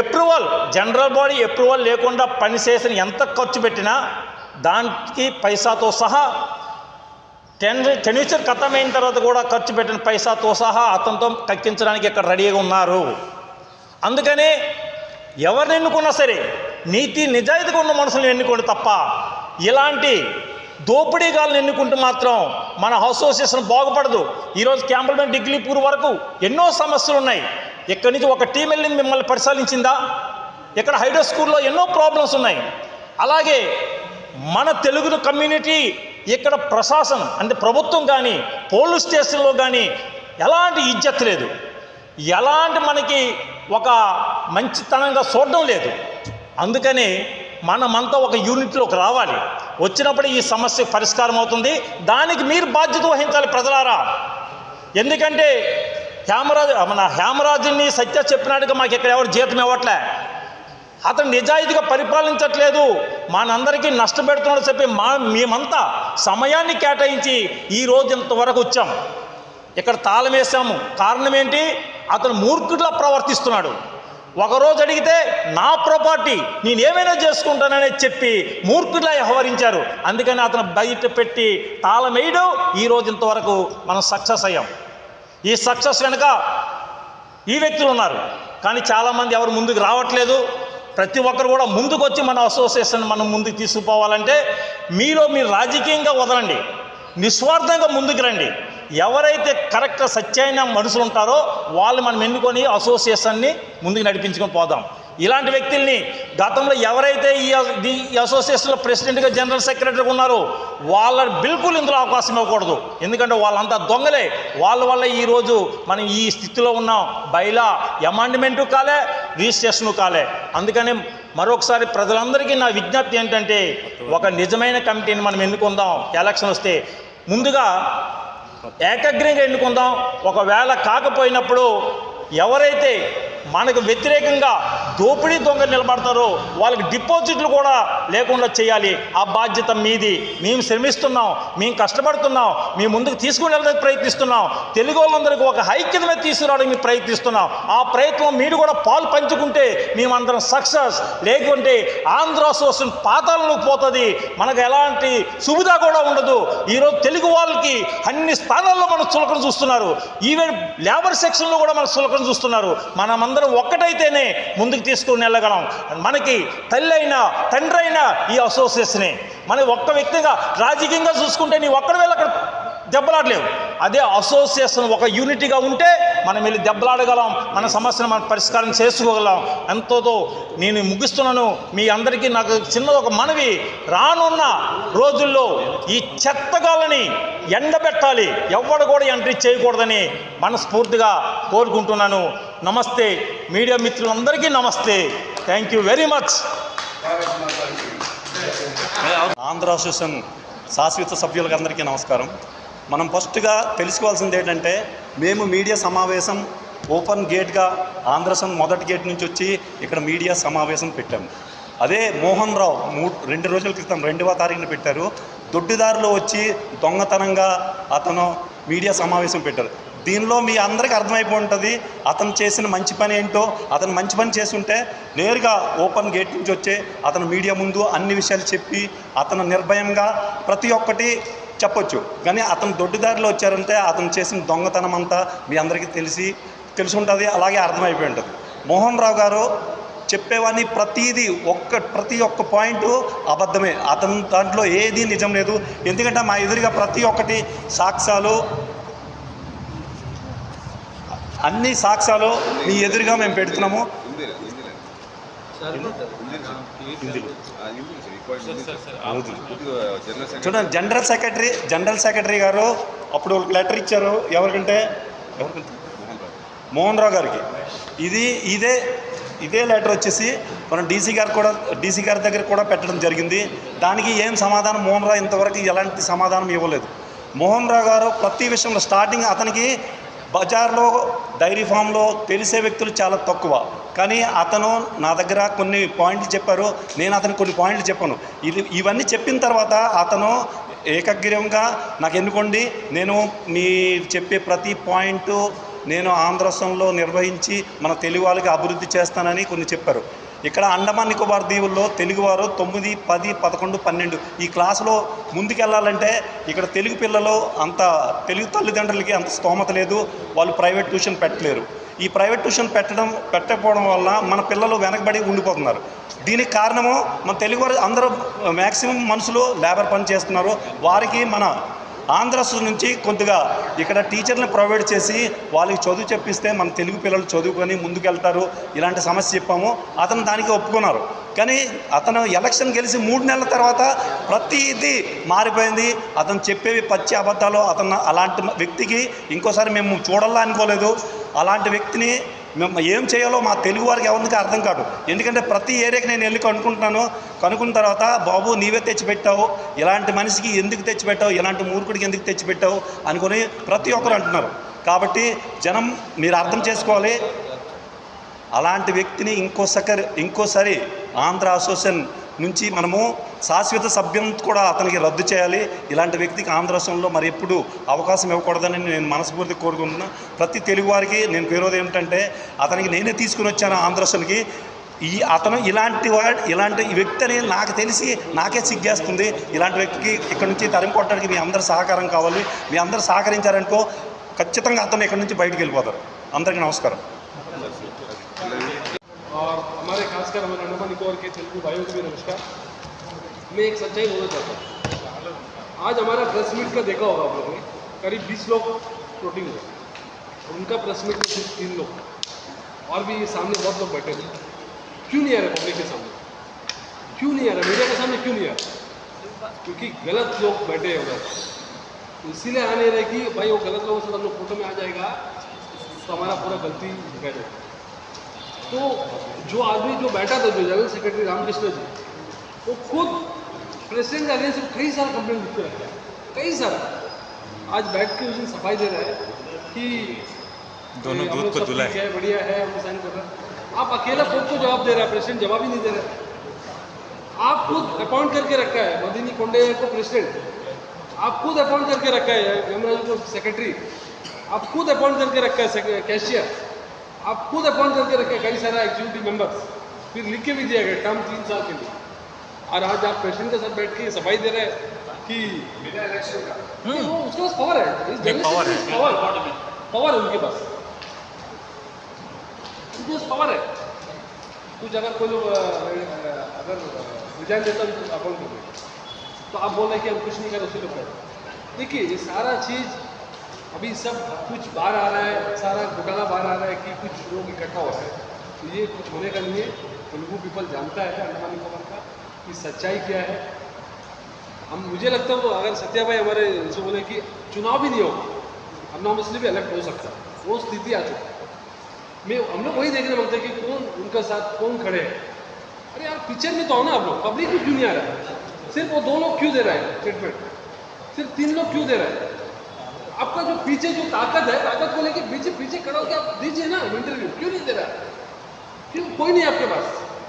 Approval, general body approval లేకుండా పని చేసిన ఎంత ఖర్చు పెట్టినా దానికి పైసాతో సహా టెన్యూచర్ ఖతమైన తర్వాత కూడా ఖర్చు పెట్టిన పైసాతో సహా అతనితో కక్కించడానికి ఇక్కడ రెడీగా ఉన్నారు. అందుకనే ఎవరిని ఎన్నుకున్నా సరే నీతి నిజాయితీగా ఉన్న మనుషులను ఎన్నుకోండి తప్ప ఇలాంటి దోపిడీగాలను ఎన్నుకుంటూ మాత్రం మన అసోసియేషన్ బాగుపడదు. ఈరోజు క్యాంబల్మెంట్ డిగ్లీపూర్ వరకు ఎన్నో సమస్యలు ఉన్నాయి. ఇక్కడి నుంచి ఒక టీం వెళ్ళింది మిమ్మల్ని పరిశీలించిందా? ఇక్కడ హైడ్రో స్కూల్లో ఎన్నో ప్రాబ్లమ్స్ ఉన్నాయి. అలాగే మన తెలుగు కమ్యూనిటీ ఇక్కడ ప్రశాసనం అంటే ప్రభుత్వం కానీ పోలీస్ స్టేషన్లో కానీ ఎలాంటి ఇజ్జత్ లేదు, ఎలాంటి మనకి ఒక మంచితనంగా చూడడం లేదు. అందుకని మనమంతా ఒక యూనిట్లోకి రావాలి. వచ్చినప్పుడు ఈ సమస్య పరిష్కారం అవుతుంది. దానికి మీరు బాధ్యత వహించాలి ప్రజలారా. ఎందుకంటే మన హేమరాజుని సత్య చెప్పినట్టుగా మాకు ఇక్కడ ఎవరు జీతం ఇవ్వట్లే, అతను నిజాయితీగా పరిపాలించట్లేదు, మనందరికీ నష్టపెడుతున్నాడు చెప్పి మేమంతా సమయాన్ని కేటాయించి ఈరోజు ఇంతవరకు వచ్చాం. ఇక్కడ తాళం వేసాము. కారణం ఏంటి? అతను మూర్ఖుడిలా ప్రవర్తిస్తున్నాడు. ఒకరోజు అడిగితే నా ప్రాపర్టీ నేనేమైనా చేసుకుంటానని చెప్పి మూర్ఖుడిలా వ్యవహరించారు. అందుకని అతను బయట పెట్టి తాళం వేయడం ఈరోజు ఇంతవరకు మనం సక్సెస్ అయ్యాం. ఈ సక్సెస్ వెనుక ఈ వ్యక్తులు ఉన్నారు. కానీ చాలామంది ఎవరు ముందుకు రావట్లేదు. ప్రతి ఒక్కరు కూడా ముందుకు వచ్చి మన అసోసియేషన్ మనం ముందుకు తీసుకుపోవాలంటే మీరు రాజకీయంగా వదలండి, నిస్వార్థంగా ముందుకు రండి. ఎవరైతే కరెక్ట్ సత్యమైన మనుషులు ఉంటారో వాళ్ళు మనం ఎన్నుకొని అసోసియేషన్ని ముందుకు నడిపించుకొని పోదాం. ఇలాంటి వ్యక్తుల్ని గతంలో ఎవరైతే ఈ అసోసియేషన్లో ప్రెసిడెంట్గా జనరల్ సెక్రటరీగా ఉన్నారో వాళ్ళ బిల్కుల్ ఇందులో అవకాశం ఇవ్వకూడదు. ఎందుకంటే వాళ్ళంతా దొంగలే. వాళ్ళ వల్ల ఈరోజు మనం ఈ స్థితిలో ఉన్నాం. బైలా అమెండ్మెంటు కాలే, రిజిస్ట్రేషను కాలే. అందుకని మరొకసారి ప్రజలందరికీ నా విజ్ఞప్తి ఏంటంటే, ఒక నిజమైన కమిటీని మనం ఎన్నుకుందాం. ఎలక్షన్ వస్తే ముందుగా ఏకగ్రీయంగా ఎన్నుకుందాం. ఒకవేళ కాకపోయినప్పుడు ఎవరైతే మనకు వ్యతిరేకంగా దోపిడీ దొంగ నిలబడతారో వాళ్ళకి డిపాజిట్లు కూడా లేకుండా చేయాలి. ఆ బాధ్యత మీది. మేము శ్రమిస్తున్నాం, మేము కష్టపడుతున్నాం, మేము ముందుకు తీసుకుని వెళ్ళడానికి ప్రయత్నిస్తున్నాం. తెలుగు వాళ్ళందరికీ ఒక ఐక్యత మీద తీసుకురావడానికి మేము ప్రయత్నిస్తున్నాం. ఆ ప్రయత్నం మీరు కూడా పాలు పంచుకుంటే మేమందరం సక్సెస్. లేకుంటే ఆంధ్ర అసోసియేషన్ పాతాళంలోకి పోతుంది. మనకు ఎలాంటి సువిధ కూడా ఉండదు. ఈరోజు తెలుగు వాళ్ళకి అన్ని స్థానాల్లో మన చులకన చూస్తున్నారు. ఈవెన్ లేబర్ సెక్షన్లో కూడా మన చులకన చూస్తున్నారు. మనమందరం ఒక్కటైతేనే ముందుకు తీసుకుని వెళ్ళగలం. మనకి తల్లి అయినా తండ్రి అయినా ఈ అసోసియేషనే. మన ఒక్క వ్యక్తిగా రాజకీయంగా చూసుకుంటే నీ ఒక్కడి వేళ అక్కడ దెబ్బలాడలేవు. అదే అసోసియేషన్ ఒక యూనిటీగా ఉంటే మనం వెళ్ళి దెబ్బలాడగలం, మన సమస్యను మనం పరిష్కారం చేసుకోగలం. ఎంతోతో నేను ముగిస్తున్నాను. మీ అందరికీ నాకు చిన్నది ఒక మనవి, రానున్న రోజుల్లో ఈ చెత్తగాలని ఎండబెట్టాలి. ఎవడు కూడా ఎంట్రీ చేయకూడదని మనస్ఫూర్తిగా కోరుకుంటున్నాను. నమస్తే మీడియా మిత్రులందరికీ నమస్తే. Thank you very much. Andhra association శాశ్వత సభ్యులకు అందరికీ నమస్కారం. మనం ఫస్ట్గా తెలుసుకోవాల్సింది ఏంటంటే, మేము మీడియా సమావేశం ఓపెన్ గేట్గా ఆంధ్రసన్ మొదటి గేట్ నుంచి వచ్చి ఇక్కడ మీడియా సమావేశం పెట్టాము. అదే మోహన్ రావు 2 రోజుల క్రితం 2వ తారీఖున పెట్టారు. దొడ్డిదారిలో వచ్చి దొంగతనంగా అతను మీడియా సమావేశం పెట్టారు. దీనిలో మీ అందరికీ అర్థమైపోయి ఉంటుంది అతను చేసిన మంచి పని ఏంటో. అతను మంచి పని చేస్తుంటే నేరుగా ఓపెన్ గేట్ నుంచి వచ్చే అతను మీడియా ముందు అన్ని విషయాలు చెప్పి అతను నిర్భయంగా ప్రతి ఒక్కటి చెప్పొచ్చు. కానీ అతను దొడ్డిదారిలో వచ్చారంటే అతను చేసిన దొంగతనం అంతా మీ అందరికీ తెలిసి ఉంటుంది, అలాగే అర్థమైపోయి ఉంటుంది. మోహన్ రావు గారు చెప్పేవాడిని ప్రతి ఒక్క పాయింట్ అబద్ధమే. అతను దాంట్లో ఏది నిజం లేదు. ఎందుకంటే మా ఎదురుగా ప్రతి ఒక్కటి సాక్ష్యాలు, అన్ని సాక్ష్యాలు మీ ఎదురుగా మేము పెడుతున్నాము. చూడండి, జనరల్ సెక్రటరీ గారు అప్పుడు ఒక లెటర్ ఇచ్చారు. ఎవరికంటే మోహన్ రావు గారికి. ఇదే లెటర్ వచ్చేసి మనం డీసీ గారి దగ్గర కూడా పెట్టడం జరిగింది. దానికి ఏం సమాధానం మోహన్ రావు ఇంతవరకు ఎలాంటి సమాధానం ఇవ్వలేదు. మోహన్ రావు గారు ప్రతి విషయంలో స్టార్టింగ్ అతనికి బజార్లో డైరీ ఫామ్లో తెలిసే వ్యక్తులు చాలా తక్కువ. కానీ అతను నా దగ్గర కొన్ని పాయింట్లు చెప్పారు, నేను అతనికి కొన్ని పాయింట్లు చెప్పాను. ఇవన్నీ చెప్పిన తర్వాత అతను ఏకగ్రీవంగా నాకు ఎన్నుకోండి, నేను మీ చెప్పే ప్రతి పాయింట్ నేను ఆంధ్రరాష్ట్రంలో నిర్వహించి మన తెలుగు వాళ్ళకి అభివృద్ధి చేస్తానని కొన్ని చెప్పారు. ఇక్కడ అండమాన్ నికోబార్ దీవుల్లో తెలుగువారు 9, 10, 11, 12 ఈ క్లాసులో ముందుకెళ్ళాలంటే ఇక్కడ తెలుగు పిల్లలు తెలుగు తల్లిదండ్రులకి అంత స్తోమత లేదు. వాళ్ళు ప్రైవేట్ ట్యూషన్ పెట్టలేరు. ఈ ప్రైవేట్ ట్యూషన్ పెట్టకపోవడం వల్ల మన పిల్లలు వెనకబడి ఉండిపోతున్నారు. దీనికి కారణము మన తెలుగువారు అందరూ మ్యాక్సిమం మనుషులు లేబర్ పని చేస్తున్నారు. వారికి మన ఆంధ్రరాష్ట్రం నుంచి కొద్దిగా ఇక్కడ టీచర్లను ప్రొవైడ్ చేసి వాళ్ళకి చదువు చెప్పిస్తే మన తెలుగు పిల్లలు చదువుకొని ముందుకెళ్తారు. ఇలాంటి సమస్య చెప్పాము. అతను దానికి ఒప్పుకున్నారు. కానీ అతను ఎలక్షన్ గెలిచి 3 నెలల తర్వాత ప్రతిదీ మారిపోయింది. అతను చెప్పేవి పచ్చి అబద్ధాలు. అలాంటి వ్యక్తికి ఇంకోసారి మేము చూడాలా అనుకోలేదు. అలాంటి వ్యక్తిని మేము ఏం చేయాలో మా తెలుగు వారికి ఎవరికి అర్థం కాదు. ఎందుకంటే ప్రతి ఏరియాకి నేను వెళ్ళి కనుక్కున్న తర్వాత బాబు నీవే తెచ్చిపెట్టావు, ఇలాంటి మనిషికి ఎందుకు తెచ్చిపెట్టావు, ఇలాంటి మూర్ఖుడికి ఎందుకు తెచ్చిపెట్టావు అనుకుని ప్రతి ఒక్కరు అంటున్నారు. కాబట్టి జనం మీరు అర్థం చేసుకోవాలి, అలాంటి వ్యక్తిని ఇంకోసారి ఆంధ్ర అసోసియేషన్ నుంచి మనము శాశ్వత సభ్యం కూడా అతనికి రద్దు చేయాలి. ఇలాంటి వ్యక్తికి ఆంధ్ర రాష్ట్రంలో మరి ఎప్పుడు అవకాశం ఇవ్వకూడదని నేను మనస్ఫూర్తిగా కోరుకుంటున్నాను. ప్రతి తెలుగు వారికి నేను కోరేది ఏమిటంటే అతనికి నేనే తీసుకుని వచ్చాను ఆంధ్ర రాష్ట్రానికి. అతను ఇలాంటి వ్యక్తిని నాకు తెలిసి నాకే సిగ్గేస్తుంది. ఇలాంటి వ్యక్తికి ఇక్కడ నుంచి తరిమి కొట్టడానికి మీ అందరి సహకారం కావాలి. మీ అందరు సహకరించారనుకో ఖచ్చితంగా అతను ఇక్కడ నుంచి బయటకు వెళ్ళిపోతారు. అందరికీ నమస్కారం. और हमारे खासकर हमारे अंडमान निकोबार के तेलुगु भाइयों को भी नमस्कार। मैं एक सच्चाई बोलना चाहता हूँ। आज हमारा प्रेस मीट का देखा होगा आप लोगों ने, करीब 20 लोग फ्लोटिंग हुए। उनका प्रेस मीट में सिर्फ 3 लोग, और भी सामने बहुत लोग बैठे थे। क्यों नहीं आ रहे पब्लिक के सामने? क्यों नहीं आ रहे मीडिया के सामने? क्यों नहीं आ रहे? क्योंकि गलत लोग बैठे हैं उधर, इसीलिए आ नहीं रहे कि भाई वो गलत लोगों से हम लोग फोटो में आ जाएगा तो हमारा पूरा गलती दिखाई देगा। तो जो आदमी जो बैठा था, जो जनरल सेक्रेटरी रामकृष्ण जी, वो खुद प्रेसिडेंट के अगेंस्ट कई सारा कंप्लेंट लिख के रखा है, कई सारा। आज बैठ के उस दिन सफाई दे रहा है कि दोनों दूध को धुला है, बढ़िया है, हम साइन कर रहे हैं। आप अकेला खुद को जवाब दे रहा है, प्रेसिडेंट जवाब ही नहीं दे रहे। आप खुद अपॉइंट करके रखा है मदिनी कोंडे को प्रेसिडेंट, आप खुद अपॉइंट करके रखा है यमराज को सेक्रेटरी, आप खुद अपॉइंट करके रखा है कैशियर, आप खुद अपॉइंट करके रखे कई सारा एग्जीक्यूटिव मेंबर्स, फिर लिख के भी दिया गया टर्म 3 साल के लिए। और आज आप प्रेसिडेंट के साथ बैठ के सफाई दे रहे हैं कि बिना इलेक्शन का वो उसके पास पावर है, पावर है उनके पास पावर है। कुछ अगर कोई लोग अगर रिजाइन देता है अपॉइंट कर, तो आप बोल रहे हैं कि हम कुछ नहीं करें, उसी लोग करें। देखिए ये सारा चीज़ अभी सब कुछ बाहर आ रहा है, सारा घोटाला बाहर आ रहा है कि कुछ लोग इकट्ठा हो रहे हैं, तो ये कुछ होने का नहीं है। तेलुगु पीपल जानता है अंडमान निकोबार का कि सच्चाई क्या है। मुझे लगता है वो अगर सत्या भाई हमारे से बोले कि चुनाव भी नहीं होगा, अनॉमसली भी इलेक्ट हो सकता है, वो स्थिति आ चुकी है। हम लोग वही देखने लगते हैं कि कौन उनका साथ कौन खड़े हैं। अरे यार पिक्चर में तो हो ना आप लोग, पब्लिक भी क्यों नहीं आ रहा है? सिर्फ वो 2 लोग क्यों दे रहे हैं स्टेटमेंट, सिर्फ 3 लोग क्यों दे रहे हैं? आपका जो पीछे जो ताकत है, ताकत को लेके पीछे खड़ा होकर आप दीजिए ना इंटरव्यू, क्यों नहीं दे रहा? क्यों कोई नहीं आपके पास?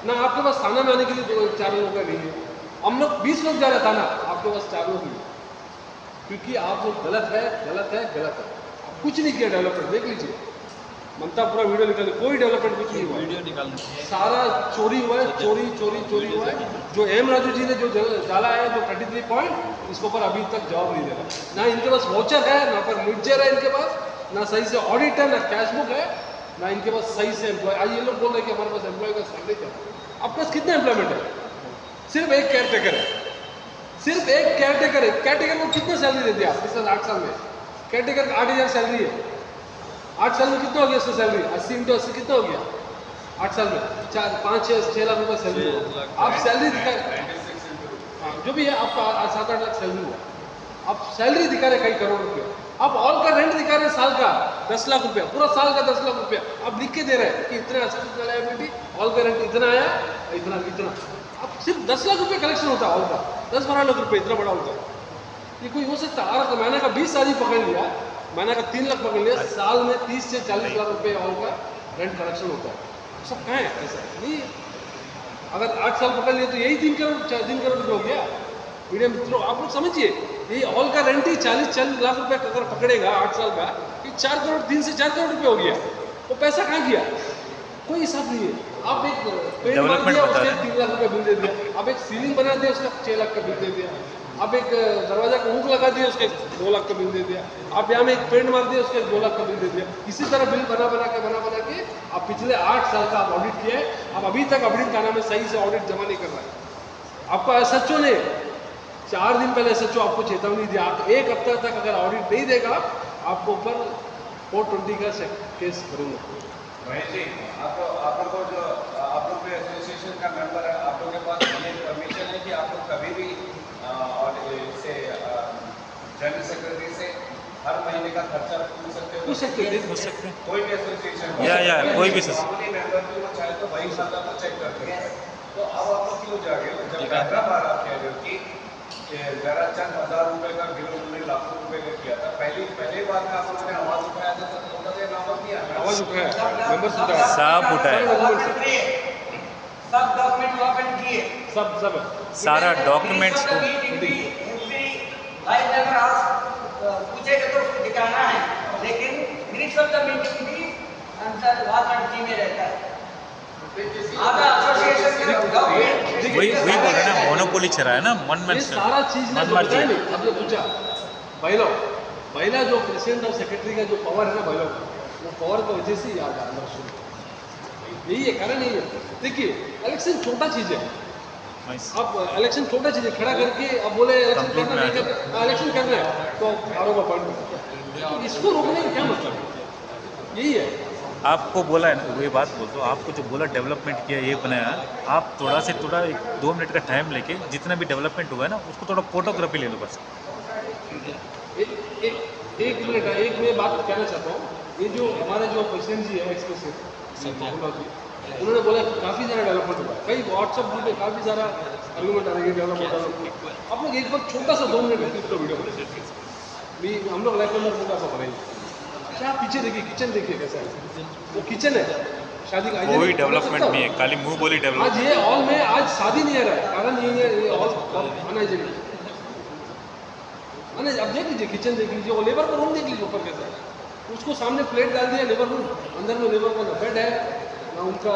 ना आपके पास थाना में आने के लिए 4 लोग नहीं है। हम लोग 20 लोग जा रहे थाना, आप आपके पास 4 लोग नहीं, क्योंकि आप लोग गलत है, गलत है, गलत है। कुछ नहीं किया डेवलपमेंट, देख लीजिए, ममता पूरा वीडियो निकाल, कोई डेवलपमेंट कुछ नहीं हुआ, वीडियो निकाल, सारा चोरी हुआ है, चोरी हुआ है। जो एम राजू जी ने जो डाला है, जो 33 पॉइंट, इसके ऊपर अभी तक जवाब नहीं दे रहा। ना इनके पास वाउचर है, ना पर मिडजेर है इनके पास, ना सही से ऑडिट है, ना कैशबुक है, ना इनके पास सही से एम्प्लॉय। आज ये लोग बोल रहे हैं कि हमारे पास एम्प्लॉय का सैलरी क्या है। आपके पास कितना एम्प्लॉयमेंट है? सिर्फ एक केयरटेकर है, सिर्फ एक केयरटेकर है। केयरटेकर को कितना सैलरी देते हैं आप पिछले 8 साल में? केयरटेकर 8,000 सैलरी है। 8 साल में कितना हो गया उसका सैलरी? 80 × 80 कितना हो गया 8 साल में? 4, 5, 6 लाख रुपये सैलरी हुआ। आप सैलरी दिखा, जो भी है आपका 7-8 लाख सैलरी हुआ। आप सैलरी दिखा रहे कई करोड़ रुपये, आप ऑल का रेंट दिखा रहे साल का 10 लाख रुपया, पूरा साल का 10 लाख रुपया आप लिख के दे रहे हैं कि इतने एसेट लायबिलिटी, ऑल का रेंट इतना आया, इतना इतना। अब सिर्फ 10 लाख रुपये कलेक्शन होता है ऑल का, 10-12 लाख रुपये, इतना बड़ा होता है। ये कोई हो सकता है? और महीने का 20 आदमी पकड़ लिया, महीने का 3 लाख पकड़ लिया, साल में 30 से 40 लाख रुपये ऑल का रेंट कलेक्शन होता है। सब कहाँ है? ऐसा नहीं। अगर 8 साल पकड़ लिए तो यही 3 करोड़ रुपये हो गया। मीडियम मित्रों, आप लोग समझिए, ये ऑल का रेंट ही 40 लाख रुपये अगर पकड़ेगा 8 साल का, ये 4 करोड़ 3 से 4 करोड़ रुपये हो गया। वो पैसा कहाँ गया? कोई हिसाब नहीं है। आप एक पेड़ मार दिया, उसके 3 लाख रुपये बिल दे दिया। आप एक सीलिंग बना दिया, उसका 6 लाख का बिल दे दिया। आप एक दरवाजा को हुक लगा दिया, उसके 2 लाख का बिल दे दिया। आप यहाँ में एक पेंट मार दिया, उसके 2 लाख का बिल दे दिया। इसी तरह बिल बना के आप पिछले 8 साल का आप ऑडिट किया है, आप अभी तक ऑडिट खाना में सही से ऑडिट जमा नहीं कर रहा है। आपका एसएचओ ने 4 दिन पहले एसएचओ आपको चेतावनी दिया, आप 1 हफ्ता तक अगर ऑडिट नहीं देगा, आपको ऊपर 420 का केस करूँगा। महेश जी, आप लोग को जो आप लोग के एसोसिएशन का मेंबर है, आप लोग के पास ये परमिशन है कि आप लोग कभी भी और से जनरल सेक्रेटरी से हर महीने का खर्चा पूछ सकते हो? पूछ सकते हैं। कोई भी एसोसिएशन या कोई भी कंपनी मेंबर भी वो चाहे तो वही खाता को चेक कर सकते हैं। तो अब आप लोग क्यों जागे? जब पहला बार आप कह रहे हो कि जरा चंद 1000 रुपये का बिल उन्होंने लाखों रुपये का किया था, पहली बार में आप लोगों ने आवाज़ उठाया था, तो थोड़ा सा नाम नहीं आया। आवाज़ उठाया, मेंबर्स उठाया, सब उठाया, सब डॉक्यूमेंट ओपन किए, सब सारा डॉक्यूमेंट्स को पूछेगा तो उसको दिखाना है, लेकिन मिनट्स ऑफ द मीटिंग भी अंदर वाद में रहता है। आधा एसोसिएशन के डॉक्यूमेंट वही बोल रहे हैं ना, मोनोपोली चल रहा है ना, ये सारा चीज ना जो है नहीं। अब जो पूछा पहला जो प्रेसिडेंट और सेक्रेटरी का जो पावर है ना बाइलॉ का, वो पावर की वजह से याद आ रहा शुरू, यही है कारण नहीं है। देखिए इलेक्शन छोटा चीज है, अब इलेक्शन छोटा चीज है, खड़ा करके अब बोले इलेक्शन करना नहीं करना, इलेक्शन करना है तो आरोप अपॉइंट, इसको रोकने का क्या मतलब है? यही है। आपको बोला है ना, वही बात बोल दो, आपको जो बोला डेवलपमेंट किया, ये बनाया, आप थोड़ा से थोड़ा 2 मिनट का टाइम लेके जितना भी डेवलपमेंट हुआ है ना, उसको थोड़ा फोटोग्राफी ले लो बस। एक मिनट, एक मैं बात कहना चाहता हूँ। ये जो हमारे जो प्रेसिडेंट जी है एक्सप्रेसिव राहुल जी, उन्होंने बोला कि काफ़ी सारा डेवलपमेंट हुआ है, कई व्हाट्सअप ग्रुप में काफ़ी सारा आर्गूमेंट आ रही है डेवलपमेंट। आप लोग एक बार छोटा सा 2 मिनट का क्लिप का वीडियो बनाइए, हम लोग लाइफ में छोटा सा बनाएंगे। क्या पीछे देखिए, किचन देखिए कैसा है, वो किचन है, शादी का कोई डेवलपमेंट नहीं है, खाली मुंह बोली आज डेवलपमेंट। ये हॉल में आज शादी नहीं आ रहा है, कारण यही है, ये हॉल अनहाइजीनिक। अब देख लीजिए, किचन देख लीजिए, वो लेबर का रूम देख लीजिए ऊपर कैसा है, उसको सामने प्लेट डाल दिया लेबर रूम, अंदर में लेबर का ना बेड है ना उनका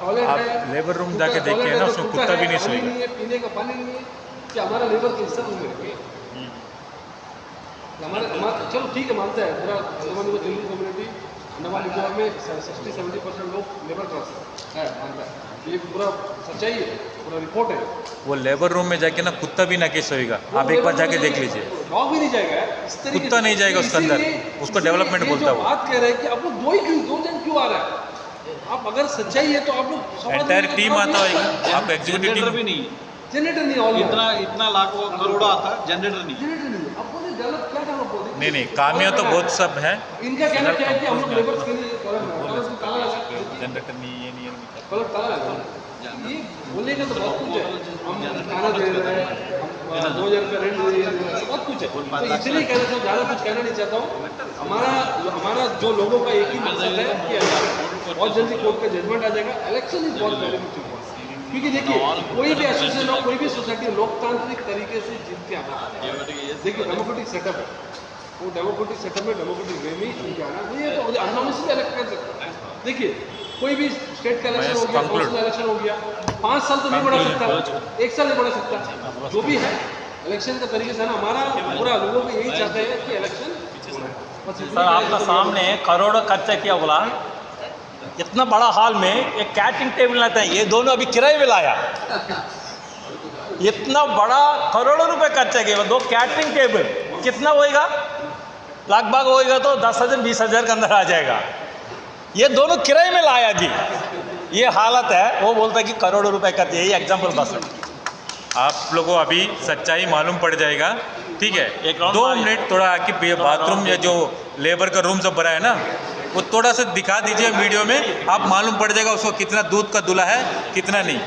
टॉयलेट आप है। लेबर रूम उनका जाके देखिए टॉयलेट ना, है तो उसमें कुत्ता कुत्ता भी है, नहीं पानी सोएगा। है, पीने का पानी नहीं है, कि हमारा लेबर का हिस्सा नहीं है। हमारा चलो ठीक है, मानते हैं पूरा तेलुगु कम्युनिटी अंडमान निकोबार में 60-70% लोग लेबर क्लास है, मानता है, ये पूरा सच्चाई है, पूरा रिपोर्ट है। वो लेबर रूम में जाके ना कुत्ता भी ना के सोएगा, आप एक बार जाके देख लीजिए, डॉग भी नहीं जाएगा, इस तरीके कुत्ता नहीं जाएगा उसके अंदर, उसको डेवलपमेंट बोलता है वो। बात कह रहे हैं कि आप लोग दो जन क्यों आ रहा है? आप अगर सच्चाई है तो आप लोग एंटायर टीम आता होगा, आप एग्जीक्यूटिव टीम भी नहीं, जनरेटर नहीं, ऑल इतना लाखों करोड़ों आता है, जनरेटर नहीं। जनरेटर नहीं, आप बोले डेवलप क्या डेवलप बोल रहे? नहीं कामियाँ तो बहुत सब है, इनका कहना क्या है कि हम लोग लेबर्स के लिए ताला लगा सकते हैं, जनरेटर नहीं, ये नहीं, कलर ताला लगा, ये बोलने का तो बहुत कुछ है, हम खाना दे रहे हैं, हम 2000 रुपये रेंट दे रहे हैं, बहुत कुछ है। तो इसलिए कहना चाहूँ, ज़्यादा कुछ कहना नहीं चाहता हूँ। हमारा जो लोगों का एक ही मकसद है कि बहुत जल्दी कोर्ट का जजमेंट आ जाएगा, इलेक्शन इज बहुत वेरी मच इम्पोर्टेंट। क्योंकि देखिए कोई भी एसोसिएशन हो, कोई भी सोसाइटी लोकतांत्रिक तरीके से जीत के आना है। देखिए डेमोक्रेटिक सेटअप है, वो डेमोक्रेटिक सेटअप में डेमोक्रेटिक वे में ही इनके आना है। ये तो अनोमिस से इलेक्ट कर सकता है। देखिए कोई भी स्टेट का इलेक्शन हो गया, काउंसिल इलेक्शन हो गया, 5 साल तो नहीं बढ़ा सकता, 1 साल नहीं बढ़ा सकता, जो भी है इलेक्शन का तरीके से ना। हमारा पूरा लोगों को यही चाहते हैं कि इलेक्शन सर आपका सामने करोड़ों खर्चा किया बोला, इतना बड़ा हॉल में एक कैटरिंग टेबल लाते हैं, ये दोनों अभी किराए में लाया, इतना बड़ा करोड़ों रुपए खर्चा किया, 2 कैटरिंग टेबल कितना होएगा, लगभग होएगा तो 10,000 20,000 के अंदर आ जाएगा। ये दोनों किराए में लाया जी, ये हालत है। वो बोलता है कि करोड़ों रुपए खर्च, यही एग्जाम्पल बस है। आप लोगों को अभी सच्चाई मालूम पड़ जाएगा, ठीक है। एक राउंड 2 मारिए। मिनट थोड़ा कि बाथरूम या जो लेबर का रूम सब भरा है ना, वो थोड़ा सा दिखा दीजिए वीडियो में, आप मालूम पड़ जाएगा उसको कितना दूध का दूल्हा है कितना नहीं।